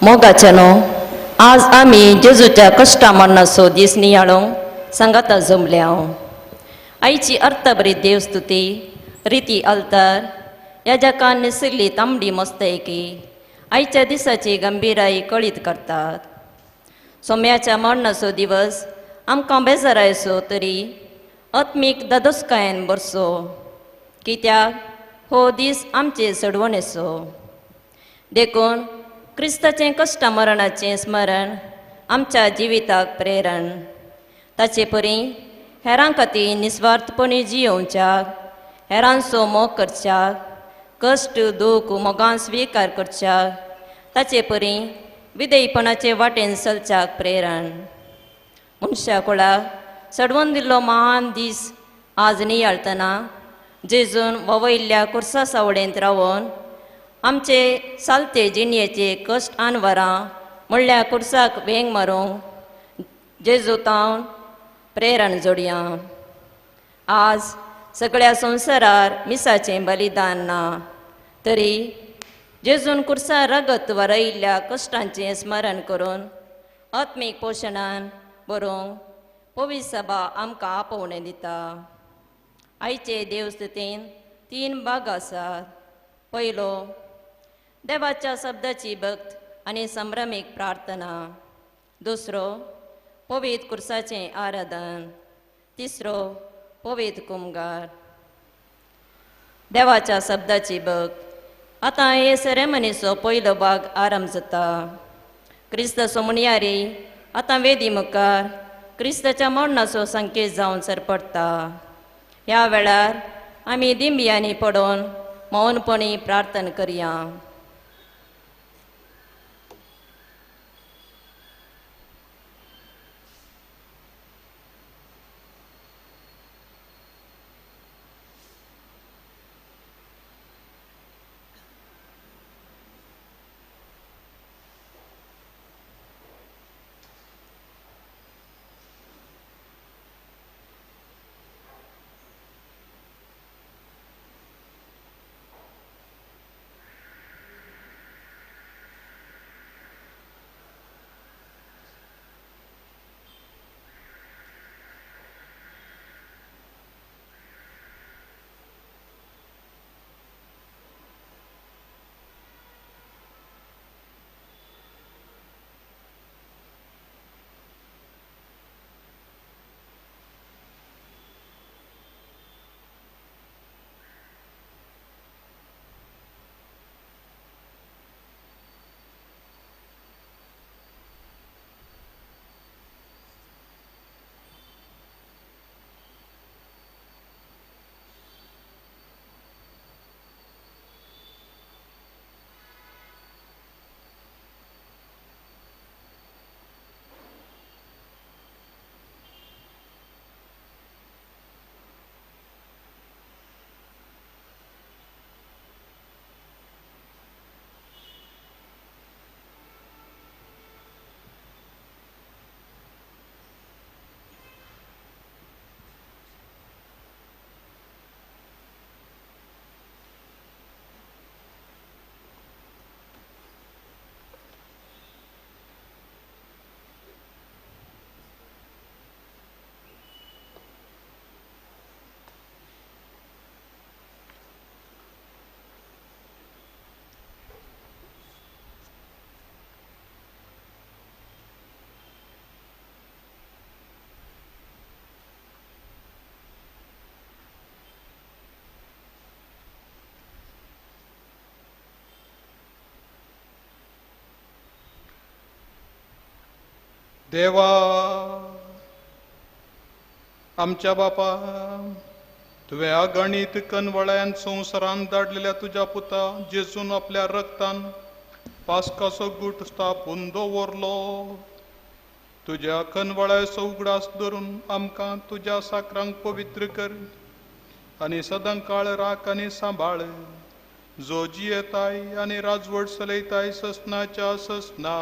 मोगाच्यानो आज आमी जेजूच्या कश्टा मरणाचो दीस नियाळोंक सांगाता जमल्या आयची अर्थबरी देवस्तुती रिती अल्तर ह्या जगान निसरली तांबडी मस्तयकी आयच्या दिसाची गंभीराई कळीत करतात. सोम्याच्या मरणाचो दिवस आमकां बेजारायचो तरी आत्मीक दादोसकायेन बरसो, कित्याक हो दीस आमचे सडवणेचो. देखून क्रिस्ताचें कश्टा मरणाचें स्मरण आमच्या जिविताक प्रेरण. ताचे परी हेरां खातीर निस्वार्थपणी जियोवच्याक, हेरांचो मोग करच्याक, कश्ट दूख मोगान स्विकार करच्याक, ताचे परी विधेयपणाचे वाटेन चलच्याक प्रेरण. मनशा कुळाक सडवून दिल्लो महान दीस आज नियाळतना जेजून ववयल्ल्या कुर्सा सावळेंत रावून आमचे सालते जिणयेचे कश्ट आन वरां म्हणल्यार कुर्साक वेंग मारूंक जेजूतावन प्रेरण जोडया. आज सगळ्या संवसारार मिसाचें बलिदान ना, तरी जेजून कुर्सार रगत वरयिल्ल्या कश्टांचें स्मरण करून आत्मीक पोशणान बरोवंक पवित्र सभा आमकां आपोवणें दिता. आयचे देवस्तुतीन 3 भाग आसात. पयलो देवाच्या शब्दाची भक्त आनी संभ्रमीक प्रार्थना. दुसरो पवित्र कुर्साचें आराधन. तिसरो पवित्र कुमगार. देवाच्या शब्दाची भक्त. आतां हे सेरेमनीचो पयलो भाग आरंभ जाता. क्रिस्त सोमणयारी आतां वेदी मुखार क्रिस्ताच्या मरणाचो संकेत जावन सरपडटा. ह्या वेळार आमी दिंबियांनी पडोवन मौनपणी प्रार्थना करया. देवा आमच्या बापा, तुवें अगणित कनवळ्यान संवसारान धाडलेल्या तुज्या पुता जेजून आपल्या रक्तान पास्काचो गूट स्थापून दवरलो. तुज्या कनवळ्याचो उगडास धरून आमकां तुज्या साकरांक पवित्र कर आनी सदां काळ राख आनी सांबाळ, जो जियेताय आनी राजवट चलयताय ससनाच्या ससना.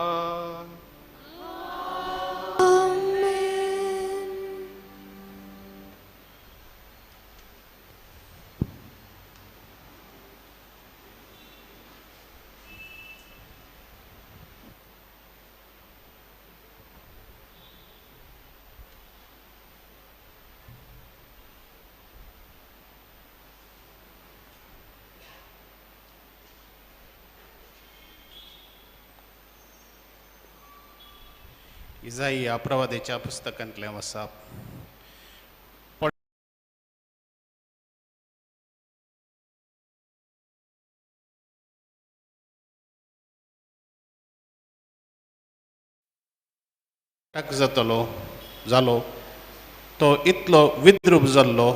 इजाई प्रवादेच्या पुस्तकांतलें वचप. जालो तो इतलो विद्रूप जाल्लो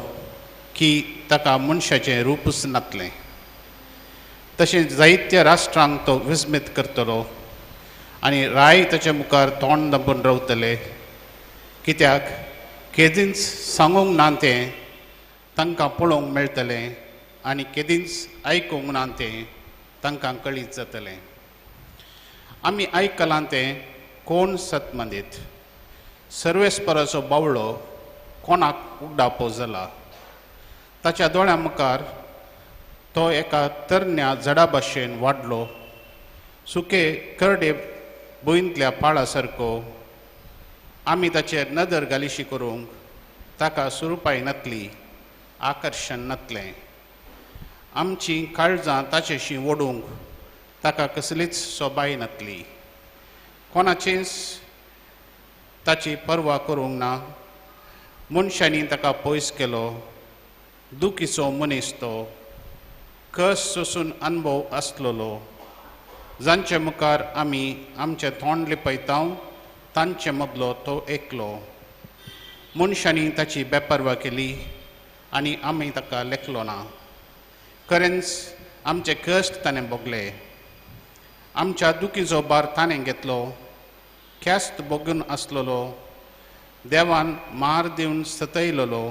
की ताका मनशाचें रूपच नासलें. तशें जायत्या राष्ट्रांक तो विस्मीत करतलो आनी राय ताच्या मुखार तोंड दाबून रावतले, कित्याक केदींच सांगूंक ना तें तांकां पळोवंक मेळटलें आनी केदींच आयकूंक ना तें तांकां कळीत जातलें. आमी आयकलां तें कोण सतमंदीत, सर्वेस्पराचो बावळो कोणाक उड्डापो जाला. ताच्या दोळ्यां मुखार तो एका तरण्या झाडा भाशेन वाडलो, सुके करडे भुंयतल्या पाळा सारको. आमी ताचेर नदर घालिशी करूंक ताका सुरपाय नातली, आकर्शण नातलें. आमचीं काळजां ताचेशी ओडूंक ताका कसलीच सोबाय नातली. कोणाचीच ताची पर्वा करूंक ना. मनशांनी ताका पयस केलो, दुखीचो मनीस तो, कस सोसून अनुभव आसलेलो. जांचे मुखार आमी आमचें तोंड लिपयतांव तांचे मदलो तो एकलो. मनशांनी ताची बेपर्वा केली आनी आमी ताका लेखलो ना. खरेंच आमचे कश्ट ताणें भोगले, आमच्या दुखीचो भार ताणें घेतलो. ख्यास्त भोगून आसलेलो, देवान मार दिवन सतयलेलो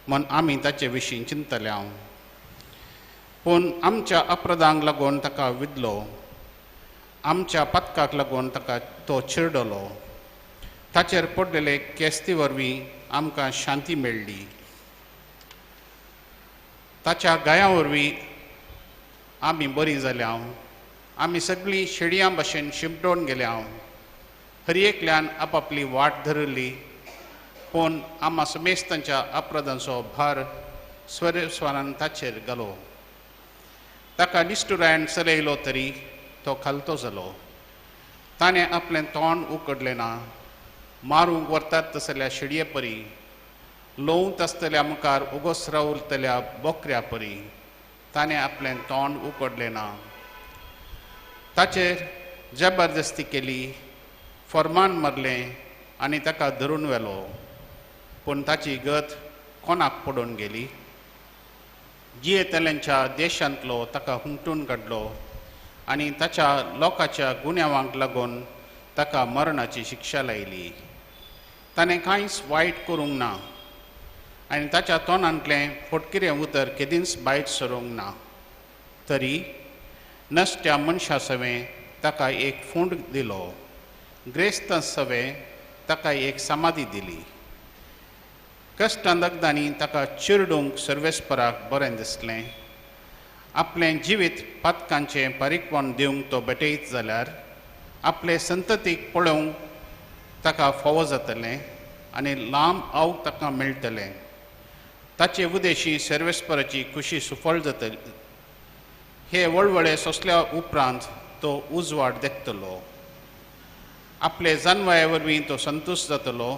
म्हूण आमी ताचे विशीं चिंतल्या. पूण आमच्या अपराधांक लागून ताका विधलो, आमच्या पतकाक लागून ताका तो चिरडलो. ताचेर पडलेले केस्ती वरवीं आमकां शांती मेळ्ळी. ताच्या गायां वरवीं आमी बरीं जाल्या. आमी सगळीं शेडयां भाशेन शिंपडोवन गेल्या. हर एकल्यान आपापली वाट धरली, पूण आम्हा समेस्तांच्या अपराधांचो भार स्वरान ताचेर घालो. ताका निश्टुरायण चलयलो तरी तो खालतो जालो. ताणें आपलें तोंड उकडलें ना. मारूंक व्हरतात तसल्या शेडये परी, लोवंत आसतल्या मुखार उगोस रावतल्या बोकऱ्या परी ताणें आपलें तोंड उकडलें ना. ताचेर जबरदस्ती केली, फर्मान मारलें आनी ताका धरून व्हेलो. पूण ताची गत कोणाक पडून गेली. जियेतल्यांच्या देशांतलो ताका हुमटून काडलो आनी ताच्या लोकाच्या गुन्यांवांक लागून ताका मरणाची शिक्षा लायली. ताणें कांयच वायट करूंक ना आनी ताच्या तोंडांतलें फटकिरें उतर केदींच भायर सरूंक ना. तरी नश्ट्या मनशा सवें ताका एक फूंड दिलो, ग्रेस्तां सवें ताका एक समाधी दिली. कश्टांदग्धांनी ताका चिरडूंक सर्वेस्पराक बरें दिसलें. आपलें जिवीत पातकांचें पारीकपण दिवंक तो बेटयत जाल्यार आपले संततीक पळोवंक ताका फोव जातलें आनी लांब आव ताका मेळटलें. ताचे उदेशी सर्वेस्पराची खुशी सुफळ जातली. हे वळवळे सोंसल्या उपरांत तो उजवाड देखतलो. आपले जानवाया वरवीं तो संतोश जातलो.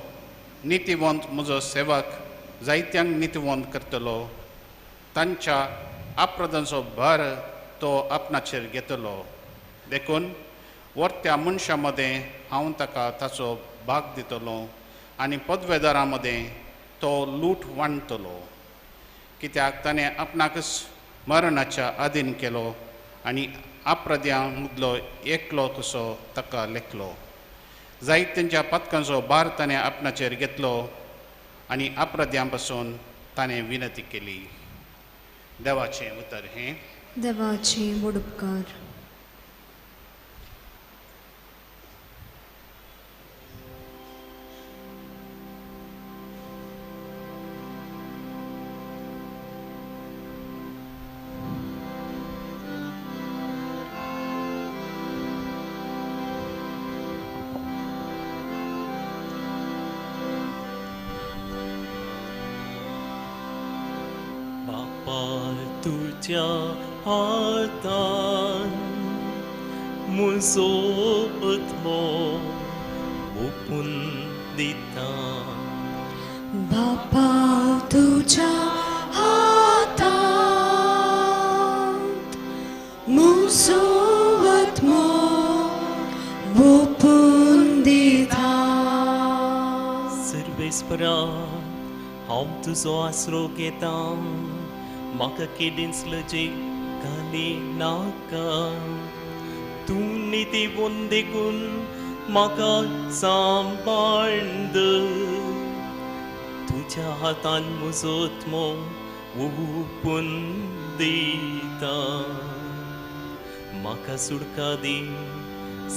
नितीवंत म्हजो सेवक जायत्यांक नितीवंत करतलो. तांच्या अपराधांचो भार तो आपणाचेर घेतलो. देखून वर्त्या मनशां मदें हांव ताका ताचो भाग दितलो आनी पदवेदारां मदें तो लूट वांडटलो. कित्याक ताणें आपणाकच मरणाच्या अधीन केलो आनी अपराध्यां मदलो एकलो तसो ताका लेखलो. जायत्यांच्या पतकांचो भार ताणें आपणाचेर घेतलो आनी अपराध्यां पासून ताणें विनती केली. देवाचें उतर हें. देवाचे व्हड उपकार. तुझ्या हातान म्हजो आत्मो ओपून दिता. बापा तुझ्या हातात मुसोवत ओपून दिता. सर्वेस्परा हांव तुजो आसरो घेता. म्हाका केदींचलो जे घाली नाका. तूं नितीवून देखून म्हाका सांबाळद. तुज्या हातान म्हजो आत्मो ओपून दिता. म्हाका सुटका दी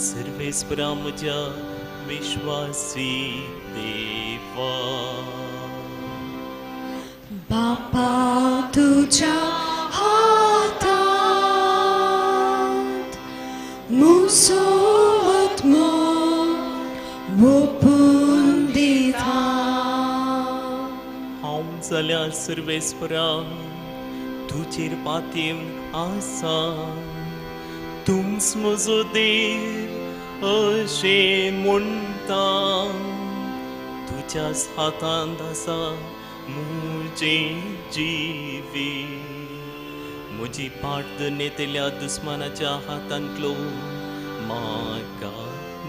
सर्वेस्परा म्हज्या विश्वासी देवा. बापा तुझ्या हातात मुसोवत ओपून दिता. हांव जाल्यार सर्वेस्परा तुजेर पातयेवन आसा. तूंच म्हजो देव अशें म्हणटा. तुज्याच हातांत आसा म्हजें जिवीत. म्हजी पाट नेतेल्या दुस्मानाच्या हातांतलो म्हाका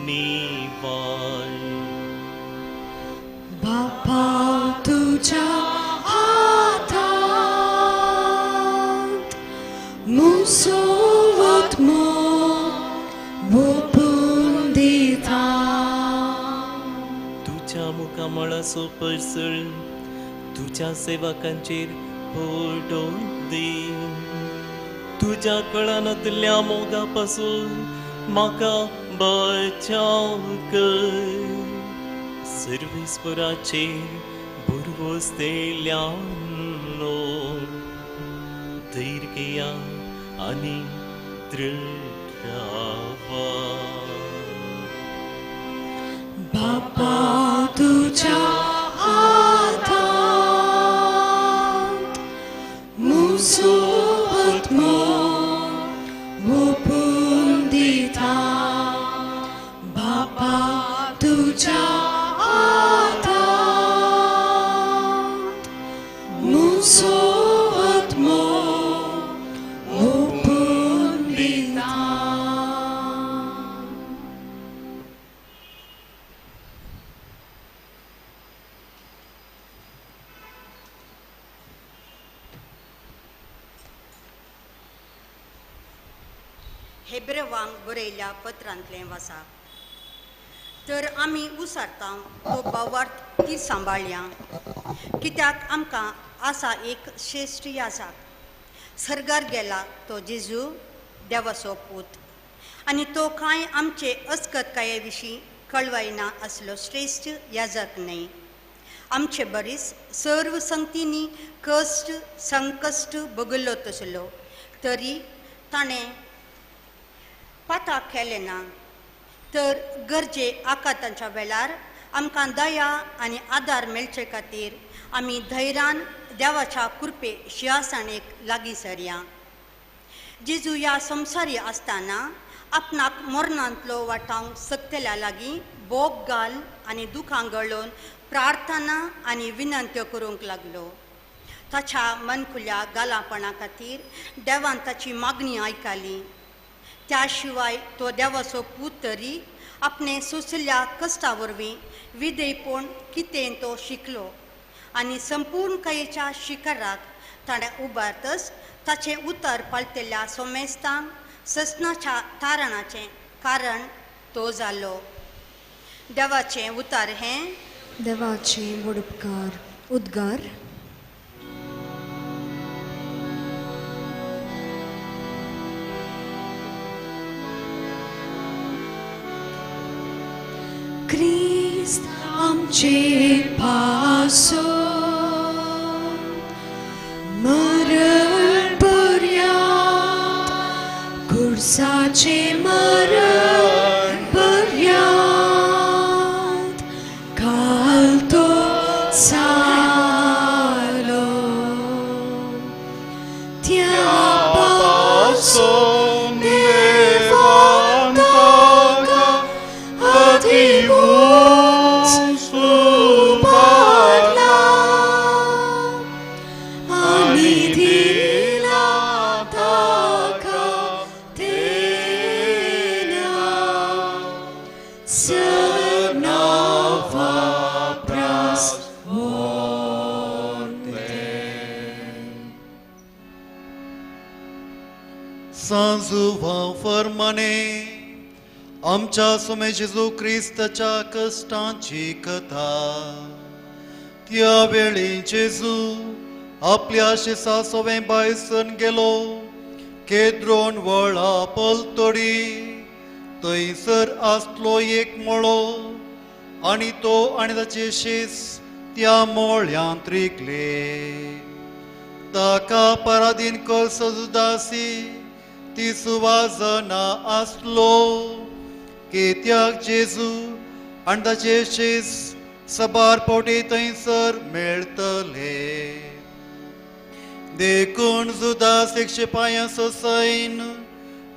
निवार. बापा तुझ्या हातात मुसोवत ओपून दिता. तुझ्या मुखामळाचो पसळ तुझ्या सेवकांचेर पडून दी. तुझ्या कळानांतल्या मोगा पासून म्हाका बचाव कर. सर्वेस्पराचेर भरवोस देयल्यानो धैर्य घेया आनी दृढ रावा. बापा तुझ्या हातात मुसोवत ओपून दिता. बापा तुझ्या हातात मुसोवत ओपून दिता. हेब्रेवांक बरयल्या पत्रांतलें वाचा. तर आमी उसारता तो भावार्थ ती सांबाळया. कित्याक आमकां आसा एक श्रेश्ठ याजक. सर्गार गेला तो जेजू देवाचो पूत. आनी तो कांय आमचे अस्कतकाये विशीं कळवायना असलो श्रेश्ठ याजक न्हय. आमचे बरीस सर्व संगतींनी कश्ट संकश्ट भोगलो तसलो तरी ताणें पाताक केलें ना. तर गरजे आकातांच्या वेळार आमकां दया आनी आदार मेळचे खातीर आमी धैर्यान देवाच्या कृपे शिंयासाणेक लागीं सरया. जेजू ह्या संवसारी आसतना आपणाक मरणांतलो वाटावंक सकतेल्या लागीं बोग घाल आनी दुखां गळोवन प्रार्थना आनी विनंत्यो करूंक लागलो. ताच्या मनखुल्या गालापणा खातीर देवान ताची मागणी आयकली. त्या शिवाय तो देवाचो पूत तरी आपणे सोंसिल्ल्या कश्टा वरवीं विधेयपण कितें तो शिकलो आनी संपूर्ण कयेच्या शिखराक ताणें उबारतच ताचें उतर पालतेल्या सोमेस्तांक ससनाच्या तारणाचें कारण तो जालो. देवाचें उतर हें देवाचे वडपकार उद्गार. क्रिस्त आमचे पासो मरण पर्यंत खुर्साचे मरण पर्यंत घालतो सालो त्या पासून देवांताका अधिभूत Sernavapras सांजुवा फरमाने आमच्या सुमे जेजू क्रिस्ताच्या कष्टांची कथा त्या वेळी जेजू आपल्या शिसासोवे बायसन गेलो केद्रोन वळा पलतोडी थंयसर आसलो एक मळो आनी तो आनी ताचे शिस त्या मोळ्यांत रिगले ताका पराधीन कर सजुदासी ती सुवाजना आसलो कित्याक जेजू आनी ताचे शिस सबार पोटी थंयसर मेळटले देखून जुदास एक शिपायां सोसैन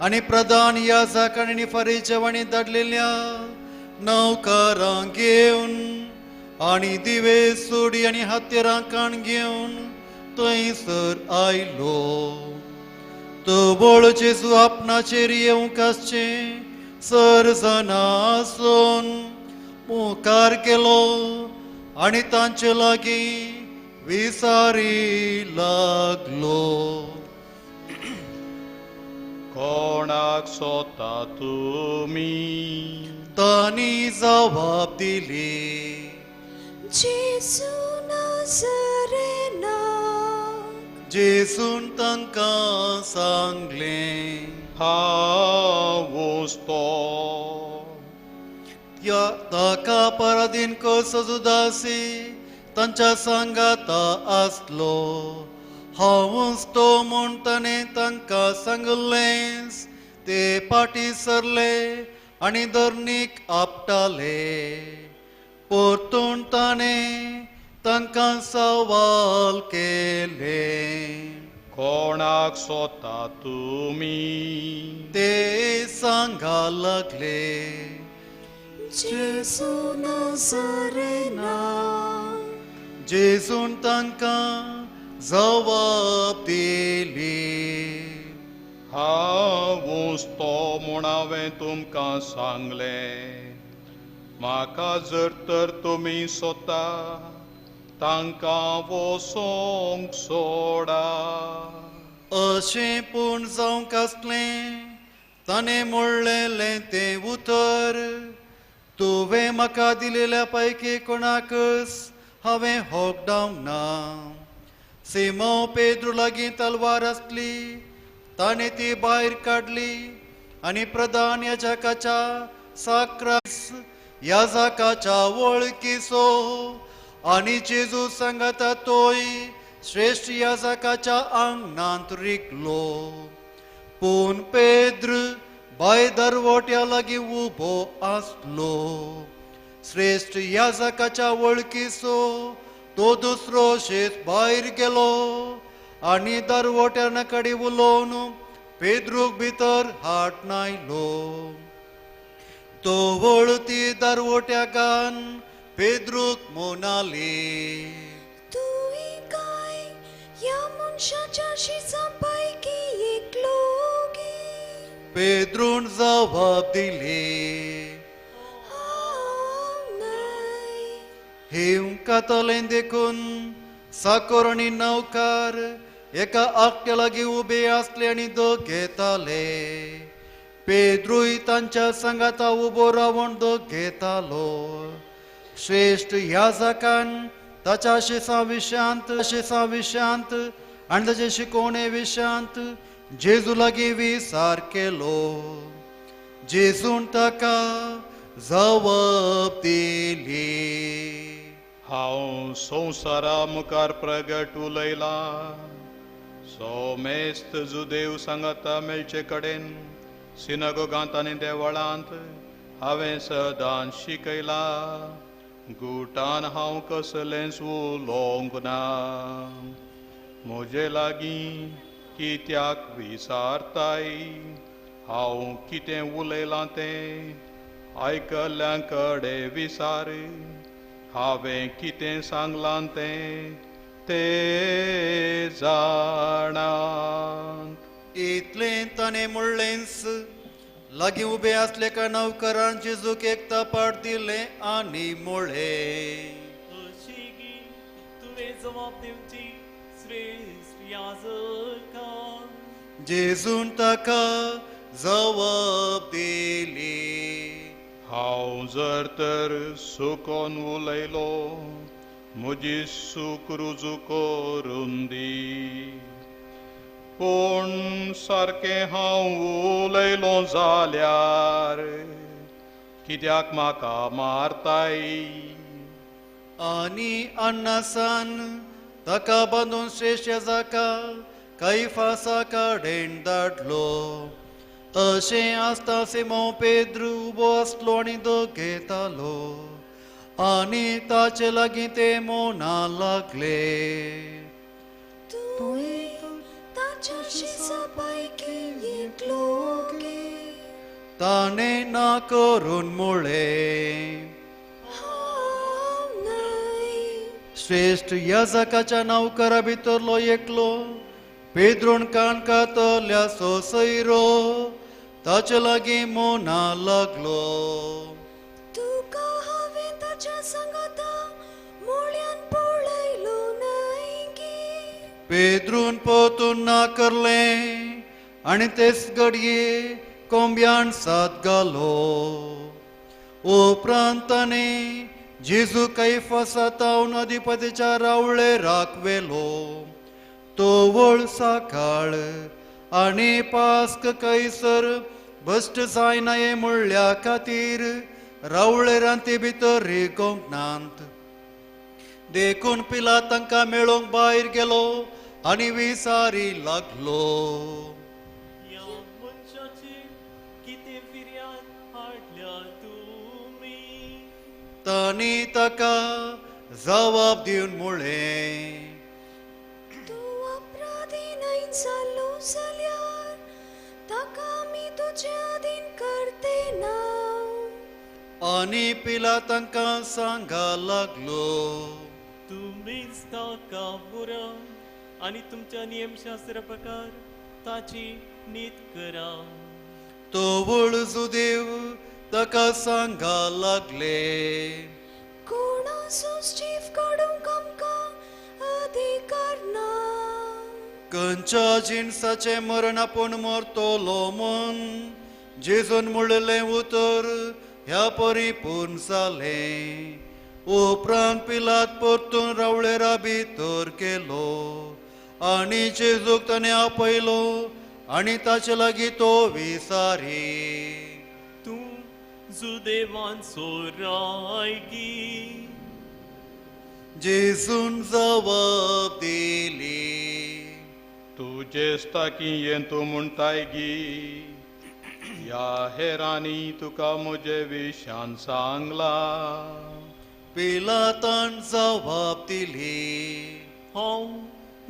आनी प्रधान याजकांनी आनी फरीचेवांनी धाडलेल्या नौकारांक घेवन आनी दिवे सुडी आनी हत्यारां काण घेवन थंयसर आयलो तो बोळ जेजू आपणाचेर येवंक आसचें सर जाणा आसून मुखार केलो आनी तांचे लागीं विसारी लागलो कोणाक सोदता तुमी तांणी जबाब दिली जेजू नाझरेना जेजून तांकां सांगलें हांवूच तो या ताका पराधीन कर सजुदासी तांच्या सांगाता आसलो हांवूच तो म्हूण ताणें तांकां सांगलें ते पाटी सरले आनी धरणीक आपटाले परतून ताणें तांकां सवाल केले कोणाक सोदता तुमी ते सांगा लागले जेजू नाझरेना जेजून तांकां जबाब दिली हांवूच तो म्हूण हांवें तुमकां सांगलें म्हाका जर तर तुमी सोदता तांकां वचोंक सोडा अशें पूण जावंक आसलें ताणें म्हणलेलें तें उतर तुवें म्हाका दिलेल्या पैकी कोणाकच हांवें होकडावना सिमो पेद्रू लागीं तलवार आसली ताणें ती भायर काडली आनी प्रधान याजकाच्या साक्रास याजकाच्या वळखीचो आनी जेजू सांगता तोय श्रेष्ठ याजकाच्या आंगणांत रिगलो पूण पेद्र भायर दरवट्या लागीं उबो आसलो श्रेष्ठ याजकाच्या वळखीचो तो दुसरो शेत भायर गेलो आनी दरवट्यान कडी उलोवन पेद्रूक भितर हाट नायलो तो वळती दरवट्या घान पेद्रूक म्हणाली तुई काय ह्या मनशाच्या शिसा पैकी एकलोगी पेद्रून जबाब दिले हिंव कातलें देखून साकोर आनी नौकार एका आकट्या लागीं उबे आसले आनी दोग घेताले पेद्रूय तांच्या सांगाता उबो रावन दोग घेतालो श्रेष्ठ याजकान ताच्या शिसा विशांत आनी ताचे शिकोवणे विशांत जेजू लागीं विसार केलो जेजून ताका जबाब दिली हांव संवसारा मुखार प्रगट उलयलां सोमेस्त जुदेव सांगता मेळचे कडेन सिनगोगांत आनी देवळांत हांवें सदां शिकयलां गुटान हांव कसलेंच उलोवंक ना म्हजे लागीं कित्याक विसारताय हांव कितें उलयलां तें आयकल्ल्यां कडेन विसार हांवें कितें सांगलां ते जाणात इतलें ताणें म्हणलेंच लागीं उबे असलेल्या नौकरांची जेजूक एक तपाट दिले आनी म्हळें, अशी की तुवें जबाब दिवची श्रेष्ठ याजका. जेजून ताका जबाब दिली, हांव जर तर सुकोन उलयलो म्हजी सूक रुजू करून दी. पूण सारकें हांव उलयलो जाल्यार कित्याक म्हाका मारताय? आनी अन्नासान ताका बांदून श्रेष्ठ याजका कैफासा कडेन धाडलो. अशें आसता सिमोन पेद्रू उबो आसलो आनी दोगेतालो आनी ताचे लागीं ते मोना लागले. तुवें ताच्या शिसापैकी एकलो घे. ताणें ना करून म्हळें, हांव न्हय. श्रेष्ठ याजकाच्या नौकरा भितरलो एकलो पेद्रोन काणकातल्या सोसयरो ताचे लागीं मोना लागलो. तुका हांवें ताच्या सांगाता मोळ्यान पळयलो न्हय गे. पेद्रून पोतून ना करलें आनी तेच घडये कोंब्यान सात घालो. उपरांत ताणें जेजू कैफासा तावन अधिपतीच्या रावळेराक व्हेलो. तो वळ साकाळ आनी पास्क कैसर बस्ट जायनाये म्हणल्या खातीर रावळेरांत ते भितर रेगोंक नात. देखून पिलात तांकां मेळोवंक भायर गेलो आनी विचारी लागलो, या मनशाची कितें फिर्याद हाडल्या तुमी? तांणी ताका जबाब दिवन म्हळें, तूं अपराधी न्हय जालो जाल्यार ताका आमी तुजे अधीन करते ना. आनी पिलात तांकां सांगा लागलो, तुम्हीच ताका बुरा आणि तुमच्या नियमशास्त्र प्रकार ताची नीत करा. तो वळ जुदेव ताका सांगा लागले, कोणाचो स्टीफ काडूंक आमकां अधिकार ना. खंयच्या जिन्साचें मरण आपूण मरतलो म्हूण जेजून म्हणलेलें उतर ह्या परिपूर्ण जालें. उपरांत पिलात परतून रावळेरा भितर गेलो आनी जेजूक ताणें आपयलो आनी ताचे लागीं तो विचारी, तूं जुदेवांचो रायगी. जेजून जबाब दिली, तू जेस्ताकी येंतू म्हणटाय गी. या हेरांनी तुका म्हजे विशान सांगला. पिलातान जबाब दिली, हांव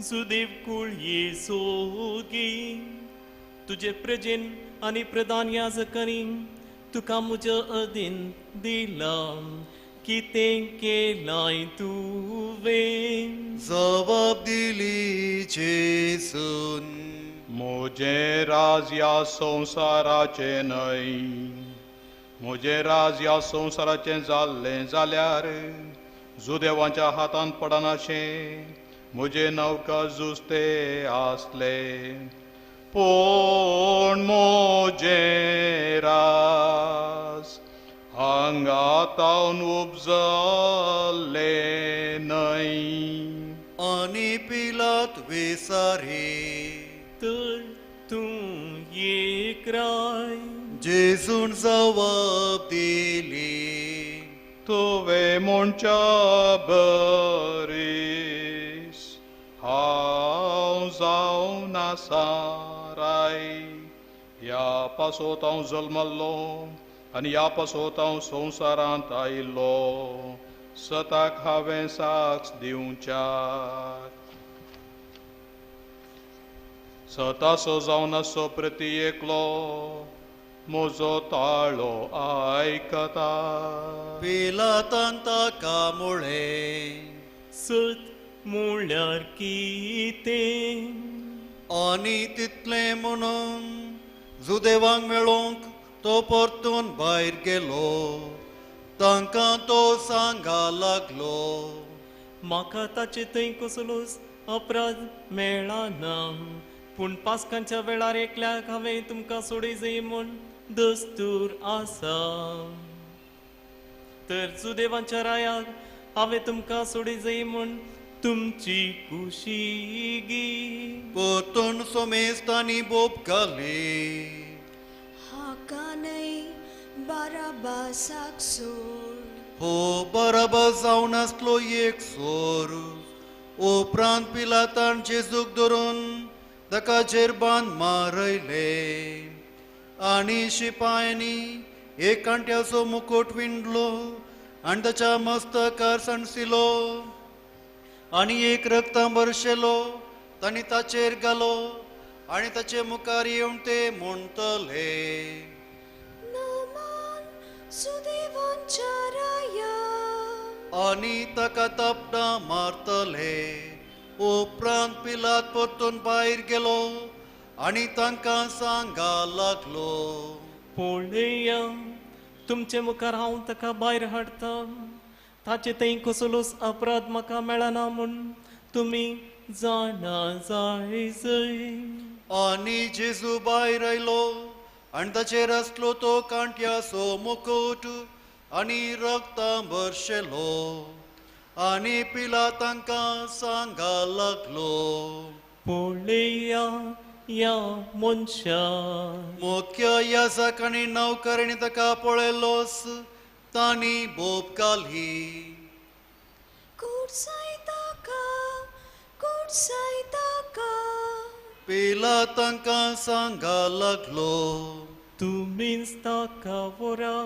जुदेव कुळ येसोगी. तुजे प्रजेन आनी प्रधान याजकांनी तुका म्हज्या अधीन दिला. कितें केलाय तुवें? जबाब दिली जेजून, म्हजें राज ह्या संवसाराचें न्हय. म्हजें राज ह्या संवसाराचें जाल्लें जाल्यार जुदेवांच्या हातान पडनाशें म्हजे नौका जुस्ते आसले. पूण म्हजें राज हांगा तावन उपजल्लें न्हय. आनी पिलात विचारी, तर तूं येकराय. जेजून जबाब दिली, तुवें म्हणच्या बरीस हांव जावन आसा राय. ह्या पासोत हांव जल्मल्लो आनी ह्या पासोत हांव संवसारांत आयिल्लो. सताक हांवें साक्ष दिवच्याक. सतासो जावन आसो प्रती एकलो म्हजो ताळो आयकता. पिलातान ताका म्हळें, सत म्हळ्यार कितें? आनी तितलें म्हणून जुदेवांक मेळोवंक तो परतून भायर गेलो तांकां तो सांगा लागलो म्हाका ताचे थंय कसलोच अपराध मेळना पूण पास्कांच्या वेळार एकल्याक हांवें तुमकां सोडूं जाय म्हूण दस्तूर आसा तर सुदैवांच्या रायाक हांवें तुमकां सोडूं जाय म्हूण तुमची कुशीगी परतून सोमेस्तांनी बोप घाली हाका न्हय बाराबासाक सोड हो बराबस जावन आसलो एक सोर उपरांत पिलातान जेजूक धरून ताका जेरबान मारयले आनी शिपायांनी एक कांट्याचो मुकुट विणलो आनी ताच्या मस्तकार सणसिलो आनी एक रक्तां भरशेलो तांणी ताचेर घालो आनी ताचे मुखार येवन ते म्हणटले नमान सुदैवांच्या राया आनी ताका तापडां मारतले उपरांत पिलात परतून भायर गेलो आनी तांकां सांगा लागलो पळया तुमचे मुखार हांव ताका भायर हाडटा ताचे थंय कसलोच अपराध म्हाका मेळना म्हूण तुमी जाणा जाय आनी जेजू भायर आयलो आनी ताचेर आसलो तो कांट्याचो मुकुट आनी रक्तां भरशेलो आनी पिला तांकां सांगा लागलो पळया या मनशा मुख्य याजक आनी नौकरांनी ताका पळयलोस तांणी बोप घाली कुडसाय ताका पिला तांकां सांगा लागलो तुमीच ताका व्हरा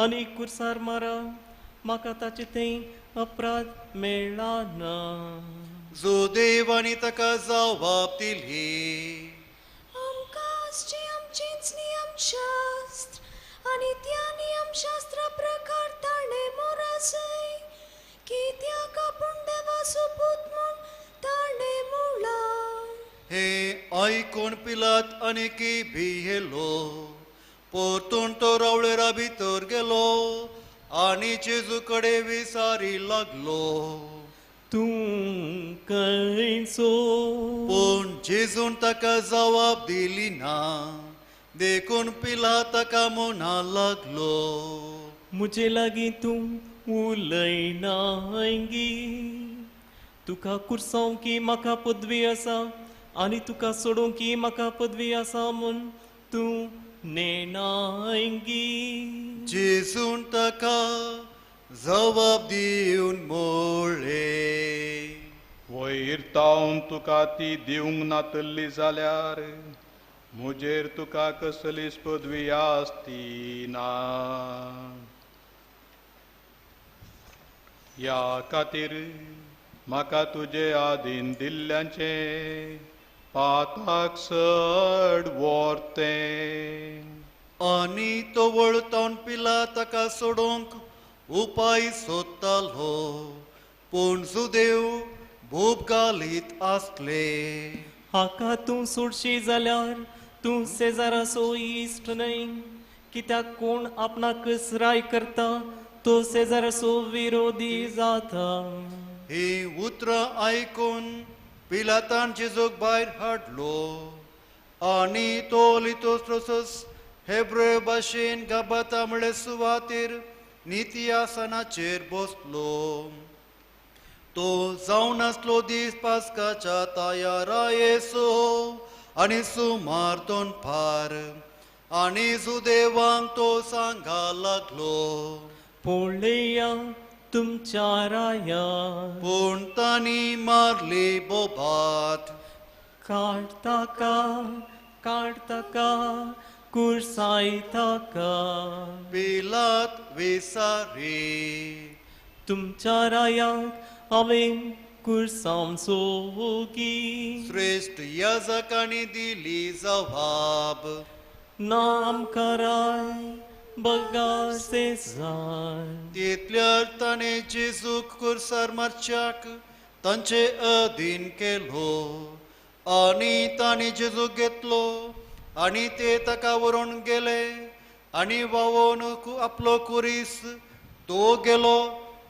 आनी कुर्सार मारा म्हाका ताचे थंय अपराध मेळना जोदेवानी ताका जबाब दिली आमकां आसचे आमचेच नियमशास्त्र आनी त्या नियमशास्त्रा प्रकार ताणें मोरासय कित्याक आपूण देवा सोपूत म्हूण ताणें मुळा हे आयकून पिलात आनीकी भियेलो परतून तो रावळेरा भितर गेलो आनी जेजू कडेन विचारी लागलो तूं खंयचो पूण जेजून ताका जबाब दिली ना देखून पिला ताका म्हणा लागलो मुजे लागीं तूं उलयना गी तुका कुर्सांव की म्हाका पदवी आसा आनी तुका सोडूं की म्हाका पदवी आसा म्हूण तूं नेनांगी जेजून ताका जबाब दिवन मोळे वयर तावन तुका ती दिवंक नातल्ली जाल्यार मुजेर तुका कसलीच पदवी आसती ना या खातीर म्हाका तुजे आदीन दिल्ल्याचे पाताक चड व्हरते आनी तो वळतावन पिला ताका सोडूंक उपाय सोदतालो पूण सुदेव भूप घालीत आसले हाका तूं सोडशी जाल्यार तूं शेजाराचो इश्ट न्हय कित्याक कोण आपणाक राय करता तो शेजाराचो विरोधी जाता ही उतरां आयकून पिलातान जेजूक भायर हाडलो आनी तो लितोस्त्रोसस हेब्रेव भाशेन गाबाता म्हळ्यार सुवातेर नित्यासनाचेर बसलो तो जावन आसलो दीस पास्काच्या तयारायेचो आनी सुमार 2 पार आनी सुदेवांक तो सांगा लागलो पळया तुमच्या राया पूण तांणी मारली बोबाट काढताका कुर्साय ताका पिलात विसारी तुमच्या रायाक हांवें कुर्सांचो की श्रेष्ठ याजकांनी दिली जबाब ना आमकां राय बगा सेजार तितल्यार ताणें जेजूक कुर्सार मारच्याक तांचे अधीन केलो आनी तांणी जेजूक घेतलो आनी ते ताका व्हरून गेले आनी वावोन आपलो कुरीस तो गेलो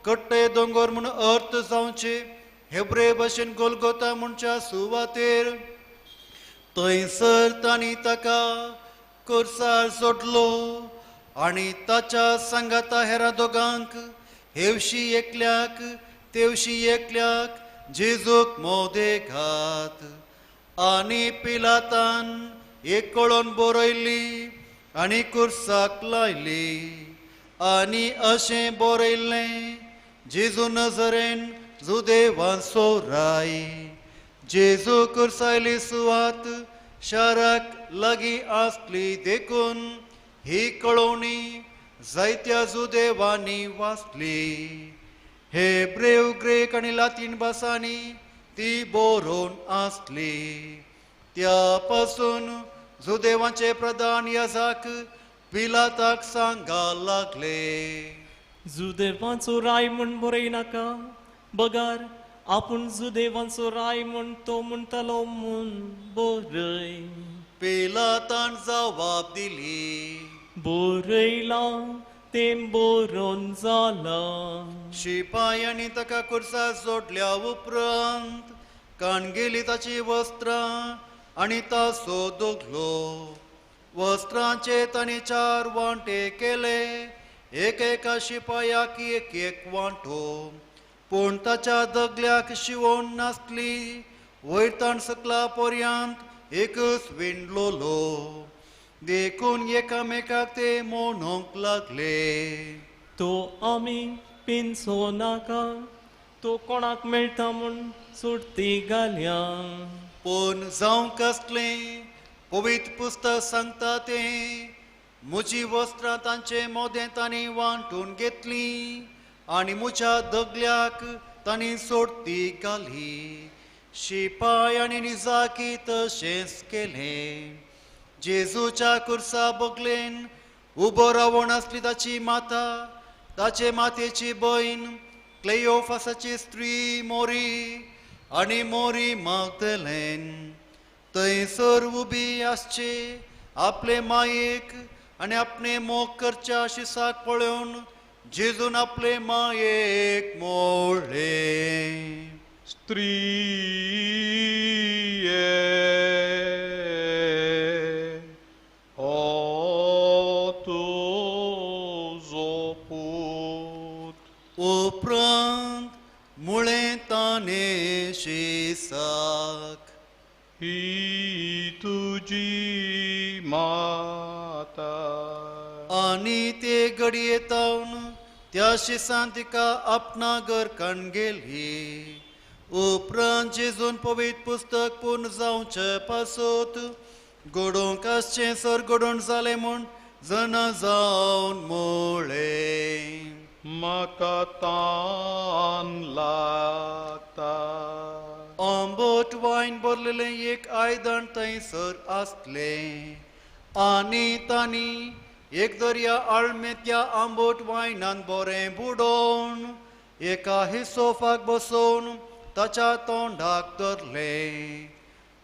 कट्टे दोंगर म्हूण अर्थ जावचे हेब्रे भाशेन गोलगोता म्हणच्या सुवातेर थंयसर तांणी ताका कुर्सार सोडलो आनी ताच्या सांगाता हेरा दोगांक हेवशी एकल्याक तेवशी एकल्याक जेजूक मोदे घात आनी पिलातान एक कळोन बरयली आनी कुर्साक लायली आनी अशें बरयल्लें जेजू नजरेन जुदेवांचो राय जेजू कुर्सायली सुवात शाराक लागीं आसली देखून ही कळोवणी जायत्या जुदेवांनी वाचली हेब्रेव ग्रेक आनी लातीन भासांनी ती बरोवन आसली त्या पासून जुदेवांचे प्रधान याजाक पिलाताक सांगा लागले जुदेवांचो राय म्हूण बरय नाका बगार आपूण जुदेवांचो राय म्हूण तो म्हणटालो म्हूण बरय पिलातान जबाब दिली बरयला तें बरोवन जाला शिपायांनी ताका कुर्सा जोडल्या उपरांत काणगेली ताची वस्त्रां आनी तासो दोगलो वस्त्रांचे तांणी 4 वांटे केले एकेका शिपायाक एक वांटो पूण ताच्या दगल्याक शिवोन नासली वयरतान सकला पर्यंत एकच विणलोलो देखून एकामेकाक ते म्हणूंक लागले तो आमी पिंचो नाका तो कोणाक मेळटा म्हूण सुटती घालया पूण जावं कसलें पवित्र पुस्तक सांगता तें म्हजी वस्त्रां तांचे मोदें तांणी वांटून घेतलीं आनी म्हज्या दगल्याक तांणी सोडती घाली शिपाय आनी निजाकी तशेंच केलें जेजूच्या कुर्सा बगलेन उबो रावून आसली ताची माता ताचे मातेची भयण क्लेयोफासाची स्त्री मोरी आनी मोरी मागदलेन थंयसर उबी आसचे आपले मायेक आनी आपणे मोग करच्या शिसाक पळोवन जेजून आपले मायेक मोडले स्त्रिये हो तुजो पूत उपरांत मुळें ताणे शिसाक ही तुजी माता आनी ते घडयेतावन त्या शिसान तिका आपणा घर काण गेली उपरांत जेजून पवित्र पुस्तक पूर्ण जावचे पासत घडोवंक आसचें सर घडोवन जालें म्हूण जाणा जावन मोळे म्हाका तान लागता आंबट वायन भरलेलें एक आयदन थंयसर आसलें आनी तांणी एक दर्या आळमे त्या आंबट वायनान बरें बुडोवन एका हिसोफाक बसोवन ताच्या तोंडाक धरलें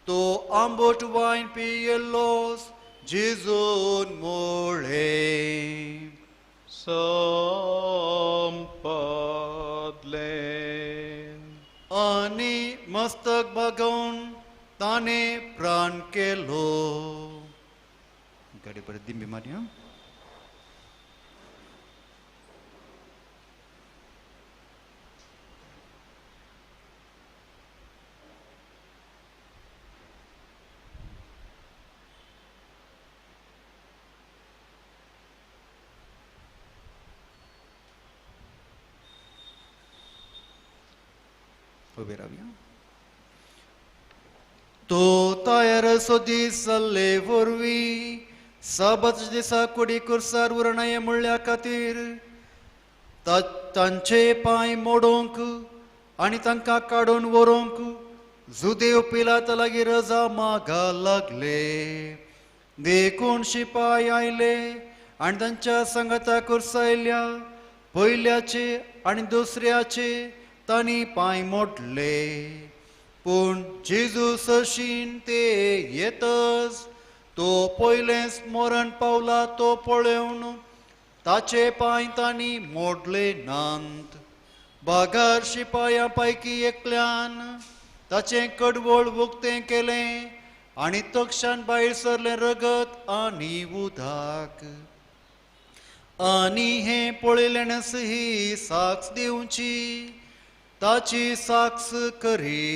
तो आंबट वायन पियेल्लोस जेजून मोळे संपदलें आनी मस्तक बगोवन ताणें प्राण केलो गाडी परत दिंबी मारया उबे रावया तो तयार सोदीस जाल्ले वरवीं साबात दिसा कुडी कुर्सार उरणाय म्हणल्या खातीर तांचे पांय मोडोवंक आनी तांकां काडून व्हरूंक जुदेव पिलात लागीं रजा मागा लागले देखून शिपाय आयले आनी तांच्या सांगाता कुर्सायल्या पयल्याचे आनी दुसऱ्याचे तांणी पांय मोडले पूण जेजू सशीन ते येतच तो पयलेच मरण पावला तो पळोवन ताचे पांय तांणी मोडले नांत. बागार शिपाया पैकी एकल्यान ताचें कडवळ उक्तें केलें आनी तक्षान भायर सरलें रगत आनी उदक. आनी हें पळयल्यानच ही साक्ष दिवची, ताची साक्ष करी.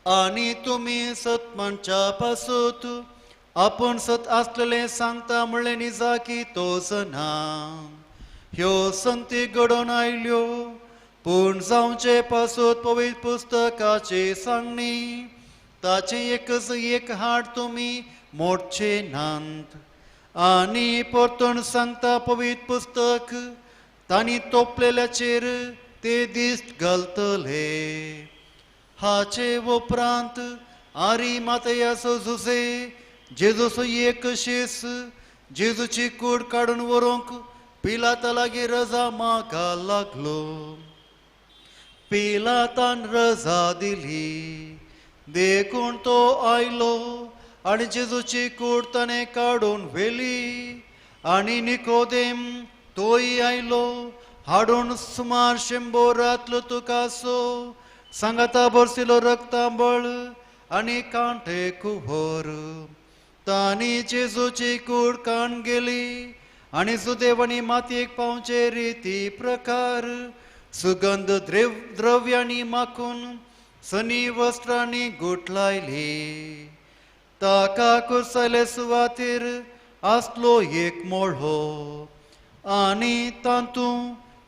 आनी तुमी सत मनच्या पासूत आपूण सत आसलेलें सांगता म्हणलें निजा की तोच ना. ह्यो संती घडोवन आयल्यो पूण जावचे पासूत पवित्र पुस्तकाची सांगणी ताचे एकच एक हाड तुमी मोडचे नांत. आनी परतून सांगता पवित्र पुस्तक तांणी तोपलेल्याचेर ते दिश्ट घालतले. हाचे उपरांत आरी मातयाचो जुसे जेजूचो एक शीस जेजूची कूड काडून व्हरूंक पिलाता लागीं रजा मागा लागलो. पिलातान रजा दिली. देखून तो आयलो आनी जेजूची कूड ताणें काडून व्हेली. आनी निकोदेम तोय आयलो हाडून सुमार 100 रातलो तुकासो सांगाता भरसिलो रक्तांबळ आनी कांटे कुहर. तांणी जेजूची कूड काण गेली आनी सुदैवानी मातयेक पावचे रिती प्रकार सुगंध द्रव्यांनी माखून सनी वस्त्रांनी गुठलायली. ताका कुरसायले सुवातेर आसलो एक मोळो आनी तातूं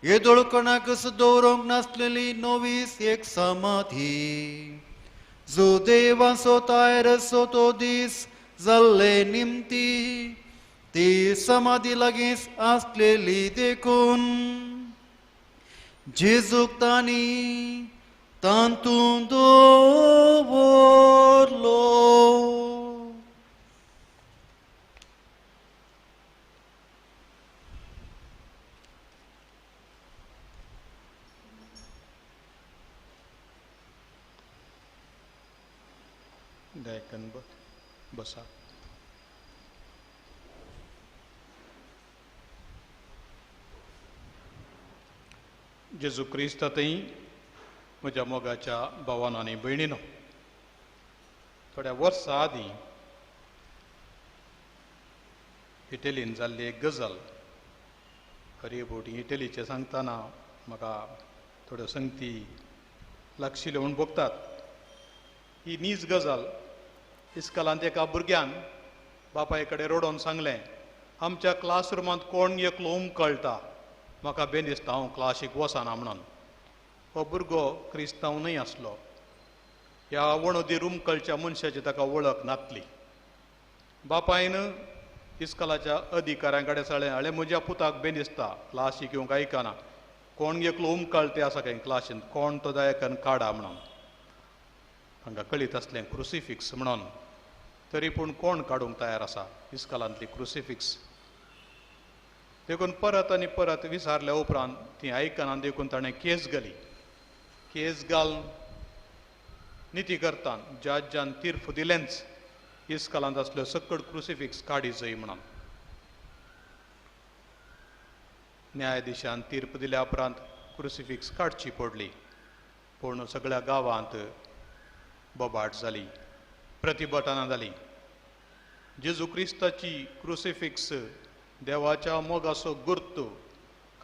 येदोळपणाक दवरूंक नासलेली नवीस एक समाधी. जो देवाचो तायर असो तो दीस जाल्ले निमती ती समाधी लागींच आसलेली देखून जेजूक तांणी तातूंत दवरलो. दायकन बसा. जेजू क्रिस्तातय म्हज्या मोगाच्या भावान आनी भयणीनो, थोड्या वर्सां आदीं इटलीन जाल्ली एक गजाल खरी बोटी इटलीचे सांगतना म्हाका थोड्यो संगती लागशिल्ल्यो म्हूण बगतात. ही नीज गजाल इस्कॉलांत एका भुरग्यान बापाय कडेन रडोवन सांगलें, आमच्या क्लासरुमांत कोण एकलो कळटा, म्हाका बेन दिसता हांव क्लासीक वचना म्हणून. हो भुरगो क्रिस्तांवूय आसलो. ह्या वणुदी रुमकळच्या मनशाची ताका वळख नासली. बापायन इस्कॉलाच्या अधिकाऱ्यां कडेन सांगलें, हाळे म्हज्या पुताक बेन दिसता क्लासीक येवंक आयकना, कोण एकलो कळटे आसा खंय क्लासींत, कोण तो जायकन काडा म्हणून. हांगा कळीत आसलें क्रुसिफिक्स म्हणून. तरी पूण कोण काडूंक तयार आसा इस्कॉलांतली क्रुसिफिक्स. देखून परत आनी परत विचारल्या उपरांत ती आयकना. देखून ताणें केस घाली. केस घालून नितीकर्तान जजान तीर्प दिलेंच इस्कॉलांत आसल्यो सकट क्रुसिफिक्स काडी जय म्हणून. न्यायाधीशान तीर्प दिल्या उपरांत क्रुसिफिक्स काडची पडली. पूण सगळ्या गांवांत बोबाट जाली, प्रतिभटनां जालीं. जेजू क्रिस्ताची क्रुसिफिक्स देवाच्या मोगाचो गुर्त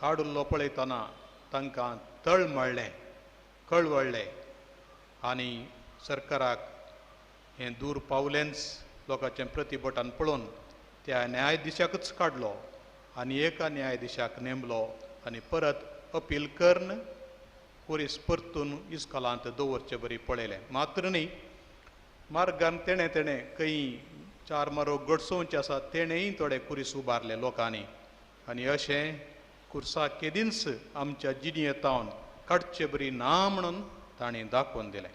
काडुल्लो पळयतना तांकां तळमळ्ळें, कळवळ्ळें. आनी सरकाराक हें दूर पावलेंच लोकांचें प्रतिभटन पळोवन त्या न्यायाधीशाकच काडलो आनी एका न्यायाधीशाक नेमलो आनी परत अपील करन कुरीस परतून इस्कॉलांत दवरचें बरी पळयलें. मात्र न्ही, मार्गान तेणें खंय चार मारो गडसोवचे आसात तेणेंय थोडे कुरीस उबारले लोकांनी. आनी अशें कुर्साक केदींच आमच्या जिणेंतावन काडचें बरी ना म्हणून ताणें दाखोवन दिलें.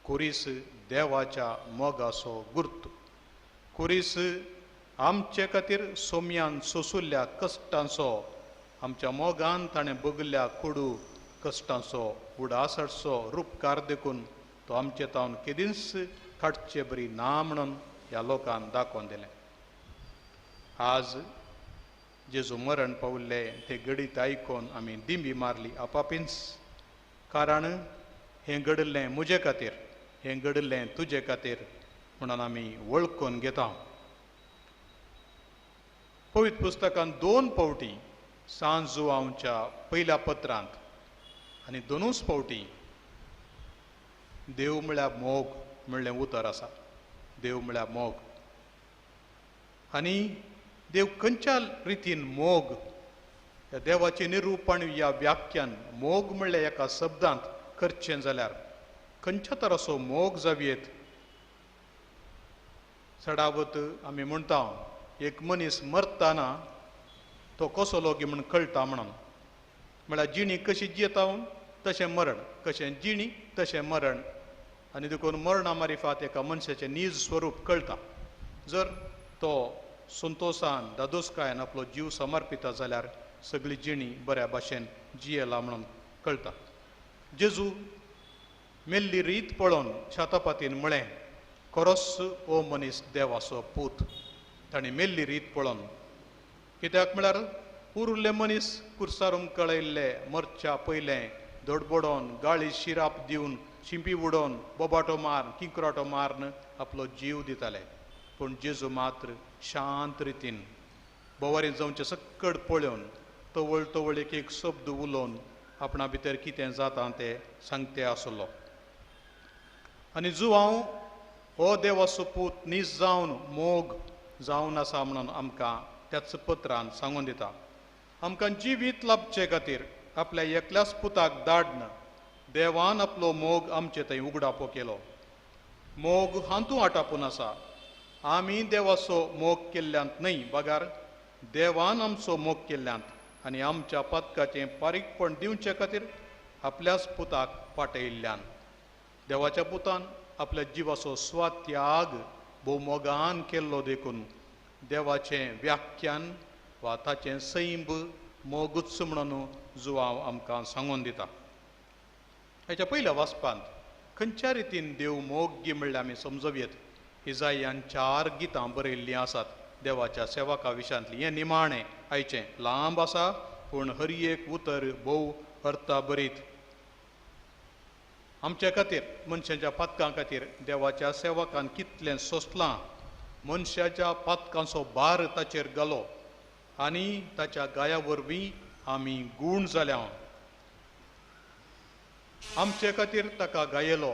कुरीस देवाच्या मोगाचो गुर्त. कुरीस आमचे खातीर सोम्यान सोंसुल्ल्या कश्टांचो, आमच्या मोगान ताणें भोगिल्ल्या कोडू कश्टांचो उडासडचो रूपकार देखून तो आमचे तावन केदींच काडचे बरी ना म्हणून ह्या लोकांक दाखोवन दिलें. आज जेजू मरण पावल्ले ते गडीत आयकोन आमी दिंबी मारली आपापींच. कारण हें घडल्लें म्हजे खातीर, हें घडल्लें तुजे खातीर म्हणून आमी वळखून घेता. पवित्र पुस्तकान 2 फावटी सांत जुआंवच्या पयल्या पत्रांत आनी 2च फावटी देव म्हळ्यार मोग म्हणलें उतर आसा. देव म्हळ्यार मोग. आनी देव खंयच्या रितीन मोग, ह्या देवाचें निरूपण ह्या व्याख्यान मोग म्हणलें एका शब्दांत करचें जाल्यार खंयच्या तराचो मोग जावयेत. चडावत आमी म्हणटा एक मनीस मरतना तो कसो गी म्हण कळटा म्हणून. म्हळ्यार जिणी कशी जियेता तशें मरण, कशें जिणी तशें मरण. आनी देखून मरणा मारिफात एका मनशाचें नीज स्वरूप कळटा. जर तो संतोशान दादोसकायन आपलो जीव समर्पिता जाल्यार सगळी जिणी बऱ्या भाशेन जियेला म्हणून कळटा. जेजू मेल्ली रीत पळोवन छातापातीन म्हळें, खरोच ओ मनीस देवाचो पूत. ताणें मेल्ली रीत पळोवन. कित्याक म्हळ्यार उरिल्ले मनीस कुर्सारूम कळयल्ले मरच्या पयलें धडबडोन गाळी शिराप दिवन शिंपी उडोवन बोबाटो मार किंकराटो मारून आपलो जीव दिताले. पूण जेजू मात्र शांत रितीन बोवारीन जावचे सक्कड पळोवन तवळ तवळ एक एक शब्द उलोवन आपणा भितर कितें जाता तें सांगते आसलो. आनी जुआंव हो देवाचो पूत नीज जावन मोग जावन आसा म्हणून आमकां त्याच पत्रान सांगून दिता. आमकां जिवीत लाभचे खातीर आपल्या एकल्याच पुताक धाडन देवान आपलो मोग आमचे थंय उगडापो केलो. मोग हातूं आटापून आसा. आमी देवाचो मोग केल्ल्यांत न्हय, बगार देवान आमचो मोग केल्ल्यांत आनी आमच्या पातकाचें पारीकपण दिवचे खातीर आपल्याच पुताक पाठयिल्ल्यान. देवाच्या पुतान आपल्या जिवाचो स्वात्याग भोव मोगान केल्लो देखून देवाचें व्याख्यान वा ताचें सैंब मोगूच म्हणून जुआंव आमकां सांगून दिता. हेच्या पयल्या वाचपांत खंयच्या रितीन देव मोग गी म्हणल्यार आमी समजोवयेत. इजायान 4 गितां बरयल्लीं आसात देवाच्या सेवका विशयांतलीं. हें निमाणें आयचें लांब आसा पूण हर एक उतर भोव अर्थाभरीत. आमच्या खातीर मनशाच्या पातकां खातीर देवाच्या सेवकान कितलें सोंसलां. मनशाच्या पातकांचो भार ताचेर घालो आनी ताच्या गाया वरवीं आमी गूण जाल्या. आमचे खातीर ताका गायलो.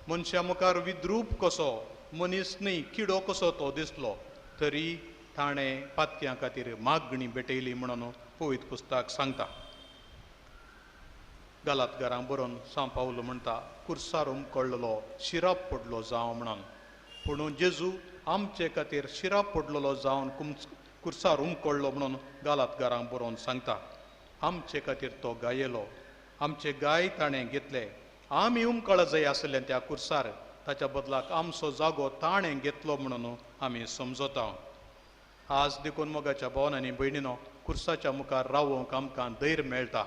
मनशा मुखार विद्रूप कसो, मनीस न्हय किडो कसो तो दिसलो, तरी ताणें पातक्यां खातीर मागणी भेटयली म्हणून पवित्र पुस्तक सांगता. गालातकारांक बरोवन सांत पावलो म्हणटा कुर्सारूम कळ्ळलो शिराप पडलो जावं म्हणून. पूण जेजू आमचे खातीर शिराप पडलेलो जावन कुर्सारूम कळ्ळो म्हणून गालातकारांक बरोवन सांगता. आमचे खातीर तो गायलो, आमचे गाय ताणें घेतले. आमी उमकळ जाय आसलें त्या कुर्सार, ताच्या बदलाक आमचो जागो ताणें घेतलो म्हणून आमी समजता. आज देखून मोगाच्या भावांनी भयणीनो कुर्साच्या मुखार रावूंक आमकां धैर्य मेळटा.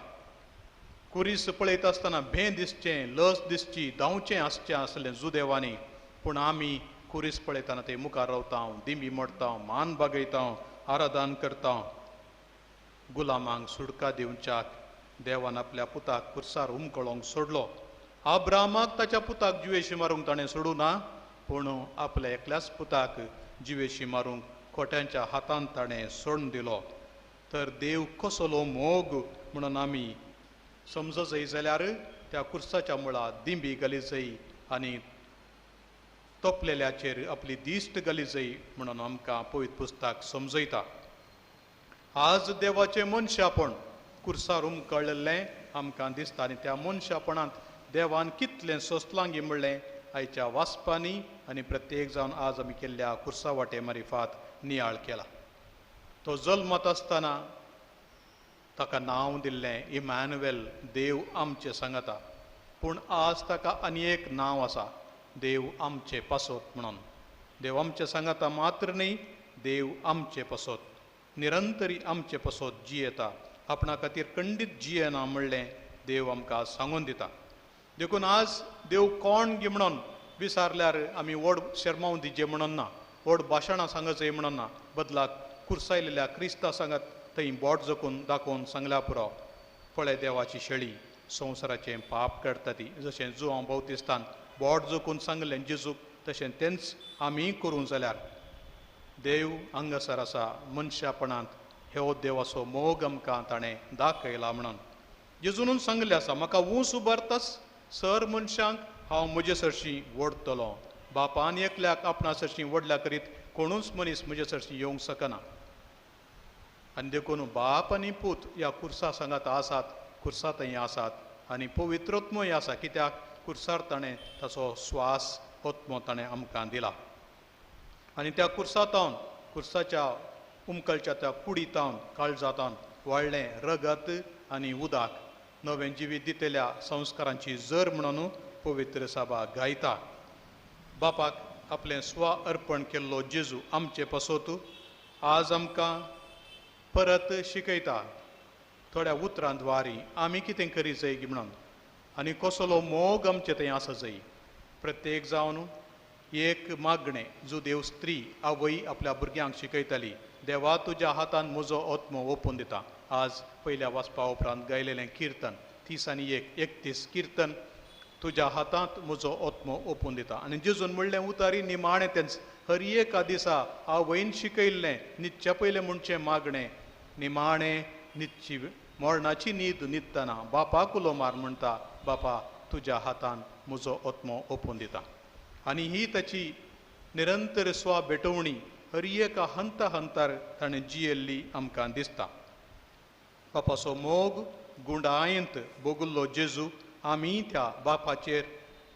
कुरीस पळयत आसतना भें दिसचें, लज दिसची, धांवचें आसचें आसलें जुदेवानी. पूण आमी कुरीस पळयतना ते मुखार रावता, दिंबी मोडटा, मान बागयता, आराधन करता. गुलामांक सुडका दिवच्याक देवान आपल्या पुताक कुर्सार उमकळोंक सोडलो. अब्रामाक ताच्या पुताक जिवेशी मारूंक ताणें सोडूं ना, पूण आपल्या एकल्याच पुताक जिवेशी मारूंक खोट्यांच्या हातांत ताणें सोडून दिलो. तर देव कसलो मोग म्हणून आमी समज जाय जाल्यार त्या कुर्साच्या मुळार दिंबी घाली जाय आनी तोपलेल्याचेर आपली दिश्ट घाली जाय म्हणून आमकां पवित्र पुस्तक समजयता. आज देवाचें मनशापण कुर्सार उमकळ्ळें आमकां दिसता आनी त्या मनशापणांत देवान कितलें सोंसलां गी म्हणलें आयच्या वाचपांनी आनी प्रत्येक जावन आज आमी केल्ल्या कुर्सा वाटे मारिफात नियाळ केला. तो जल्मत आसतना ताका नांव दिल्लें इमॅन्युएल, देव आमचे सांगता. पूण आज ताका आनी एक नांव आसा, देव आमचे पासोत म्हणून. देव आमचे सांगता मात्र न्ही, देव आमचे पासोत, निरंतरी आमचे पासोत जियेता. आपणा खातीर खंडीत जियेना म्हणलें देव आमकां सांगून दिता. देखून आज देव कोण गी म्हणून विचारल्यार आमी व्हड शर्माव दिजे म्हणून ना. व्हड भाशणां सांगच म्हणून ना, बदलाक कुर्सायलेल्या क्रिस्तां सांगात थंय बोट जकून दाखोवन सांगल्या पुरो पळय देवाची शेळी संवसाराचें पाप काडटा ती. जशें जुआंव बावतिस्तान बोट जकून सांगलें जेजूक, तशें तेंच आमी करूं जाल्यार देव हांगासर आसा मनशापणांत हो देवाचो मोग आमकां ताणें दाखयला म्हणून. जेजून सांगलें आसा, म्हाका ऊंच उबारतास सर मनशांक हांव म्हजे सरशी ओडटलों. बापान एकल्याक आपणा सरशी व्हडल्या करीत कोणूच मनीस म्हजे सरशी येवंक शकना. आनी देखून बाप आनी पूत ह्या कुर्सा सांगात आसात, कुर्सा थंय आसात आनी पवित्रोत्मूय आसा, कित्याक कुर्सार ताणें ताचो स्वास ओत्मो ताणें आमकां दिला. आनी त्या कुर्सातावन कुर्साच्या उमकलच्या त्या कुडीतावन काळजातावन व्हडलें रगत आनी उदक नवें जिवीत दितेल्या संस्कारांची जर म्हणून पवित्र सभा गायता. बापाक आपलें स्व अर्पण केल्लो जेजू आमचे पासत आज आमकां परत शिकयता थोड्या उतरांद्वारी आमी कितें करी जाय म्हणून आनी कसलो मोग आमचे थंय आसा जाय. प्रत्येक जावन एक मागणें जो देव स्त्री आवय आपल्या भुरग्यांक शिकयताली, देवा तुज्या हातान म्हजो ओत्मो ओपून दिता. आज पयल्या वाचपा उपरांत गायलेलें किर्तन 30 आनी 31 किर्तन, तुज्या हातांत म्हजो ओत्मो ओपून दिता. आनी जेजून म्हणलें उतारी निमाणें तेंच हर एका दिसा आवयन शिकयल्लें न्हिदच्या पयलें म्हणचें मागणें निमाणें न्हिदची मरणाची न्हीद न्हिदतना बापाक उलो मार म्हणटा, बापा तुज्या हातान म्हजो ओत्मो ओपून दिता. आनी ही ताची निरंतर स्वा भेटवणी हर एका हंतार ताणें जियेल्ली आमकां दिसता. बापाचो मोग गुंडायंत बोगुल्लो जेजू आमी त्या बापाचेर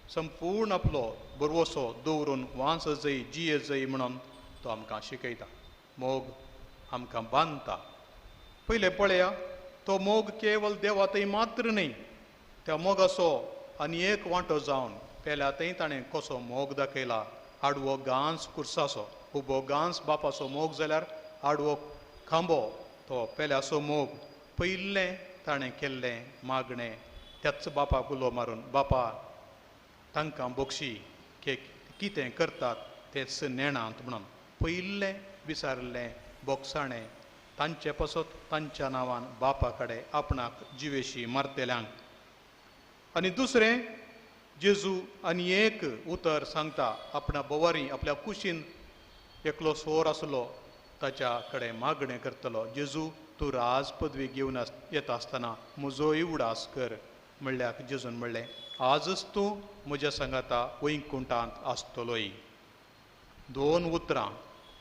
संपूर्ण आपलो बरवसो दवरून वांस जाय जिये जाय म्हणून तो आमकां शिकयता. मोग आमकां बांदता. पयलें पळया, तो मोग केवळ देवा थंय मात्र न्ही, त्या मोगाचो आनी एक वांटो जावन पेल्या थंय ताणें कसो मोग दाखयला. आडवो गांस कुर्साचो, उबो गांस बापाचो मोग जाल्यार आडवो खांबो तो पेल्याचो मोग. पयलें ताणें केल्लें मागणें त्याच बापाक उलो मारून, बापा तांकां बक्षी कितें करतात तेच नेणांत म्हणून पयलें विचारलें बोगसाणें तांचे पासत तांच्या नांवान बापा कडेन आपणाक जिवेशी मारतेल्यांक. आनी दुसरें जेजू आनी एक उतर सांगता, आपणा बोवारी आपल्या कुशीन एकलो सोर आसलो ताच्या कडेन मागणें करतलो, जेजू तूं राज पदवी घेवन येता आसतना म्हजोय उडास कर. म्हणल्यार जेजून म्हणलें, आजच तूं म्हज्या सांगाता वैकुंठांत आसतलोय. दोन उतरां,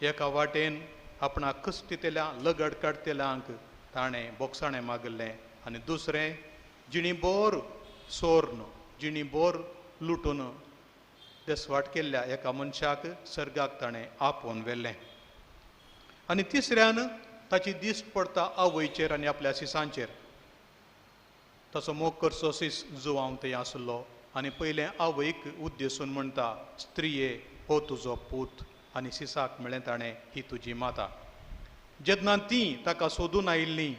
एका वाटेन आपणाक कश्ट दितेल्या लगड काडतेल्यांक ताणें बोगसाणें मागलें आनी दुसरें जिणी बोर सोर्न जिणी बोर लुटून देसवाट केल्ल्या एका मनशाक सर्गाक ताणें आपोवन व्हेल्लें. आनी तिसऱ्यान ताची दिश्ट पडटा आवयचेर आनी आपल्या सिसांचेर. ताचो मोग करचो सीस जुवांव थंय आसलो आनी पयलें आवयक उद्देसून म्हणटा, स्त्रिये हो तुजो पूत, आनी सिसाक म्हळें ताणें ही तुजी माता. जेन्ना तीं ताका सोदून आयिल्लीं,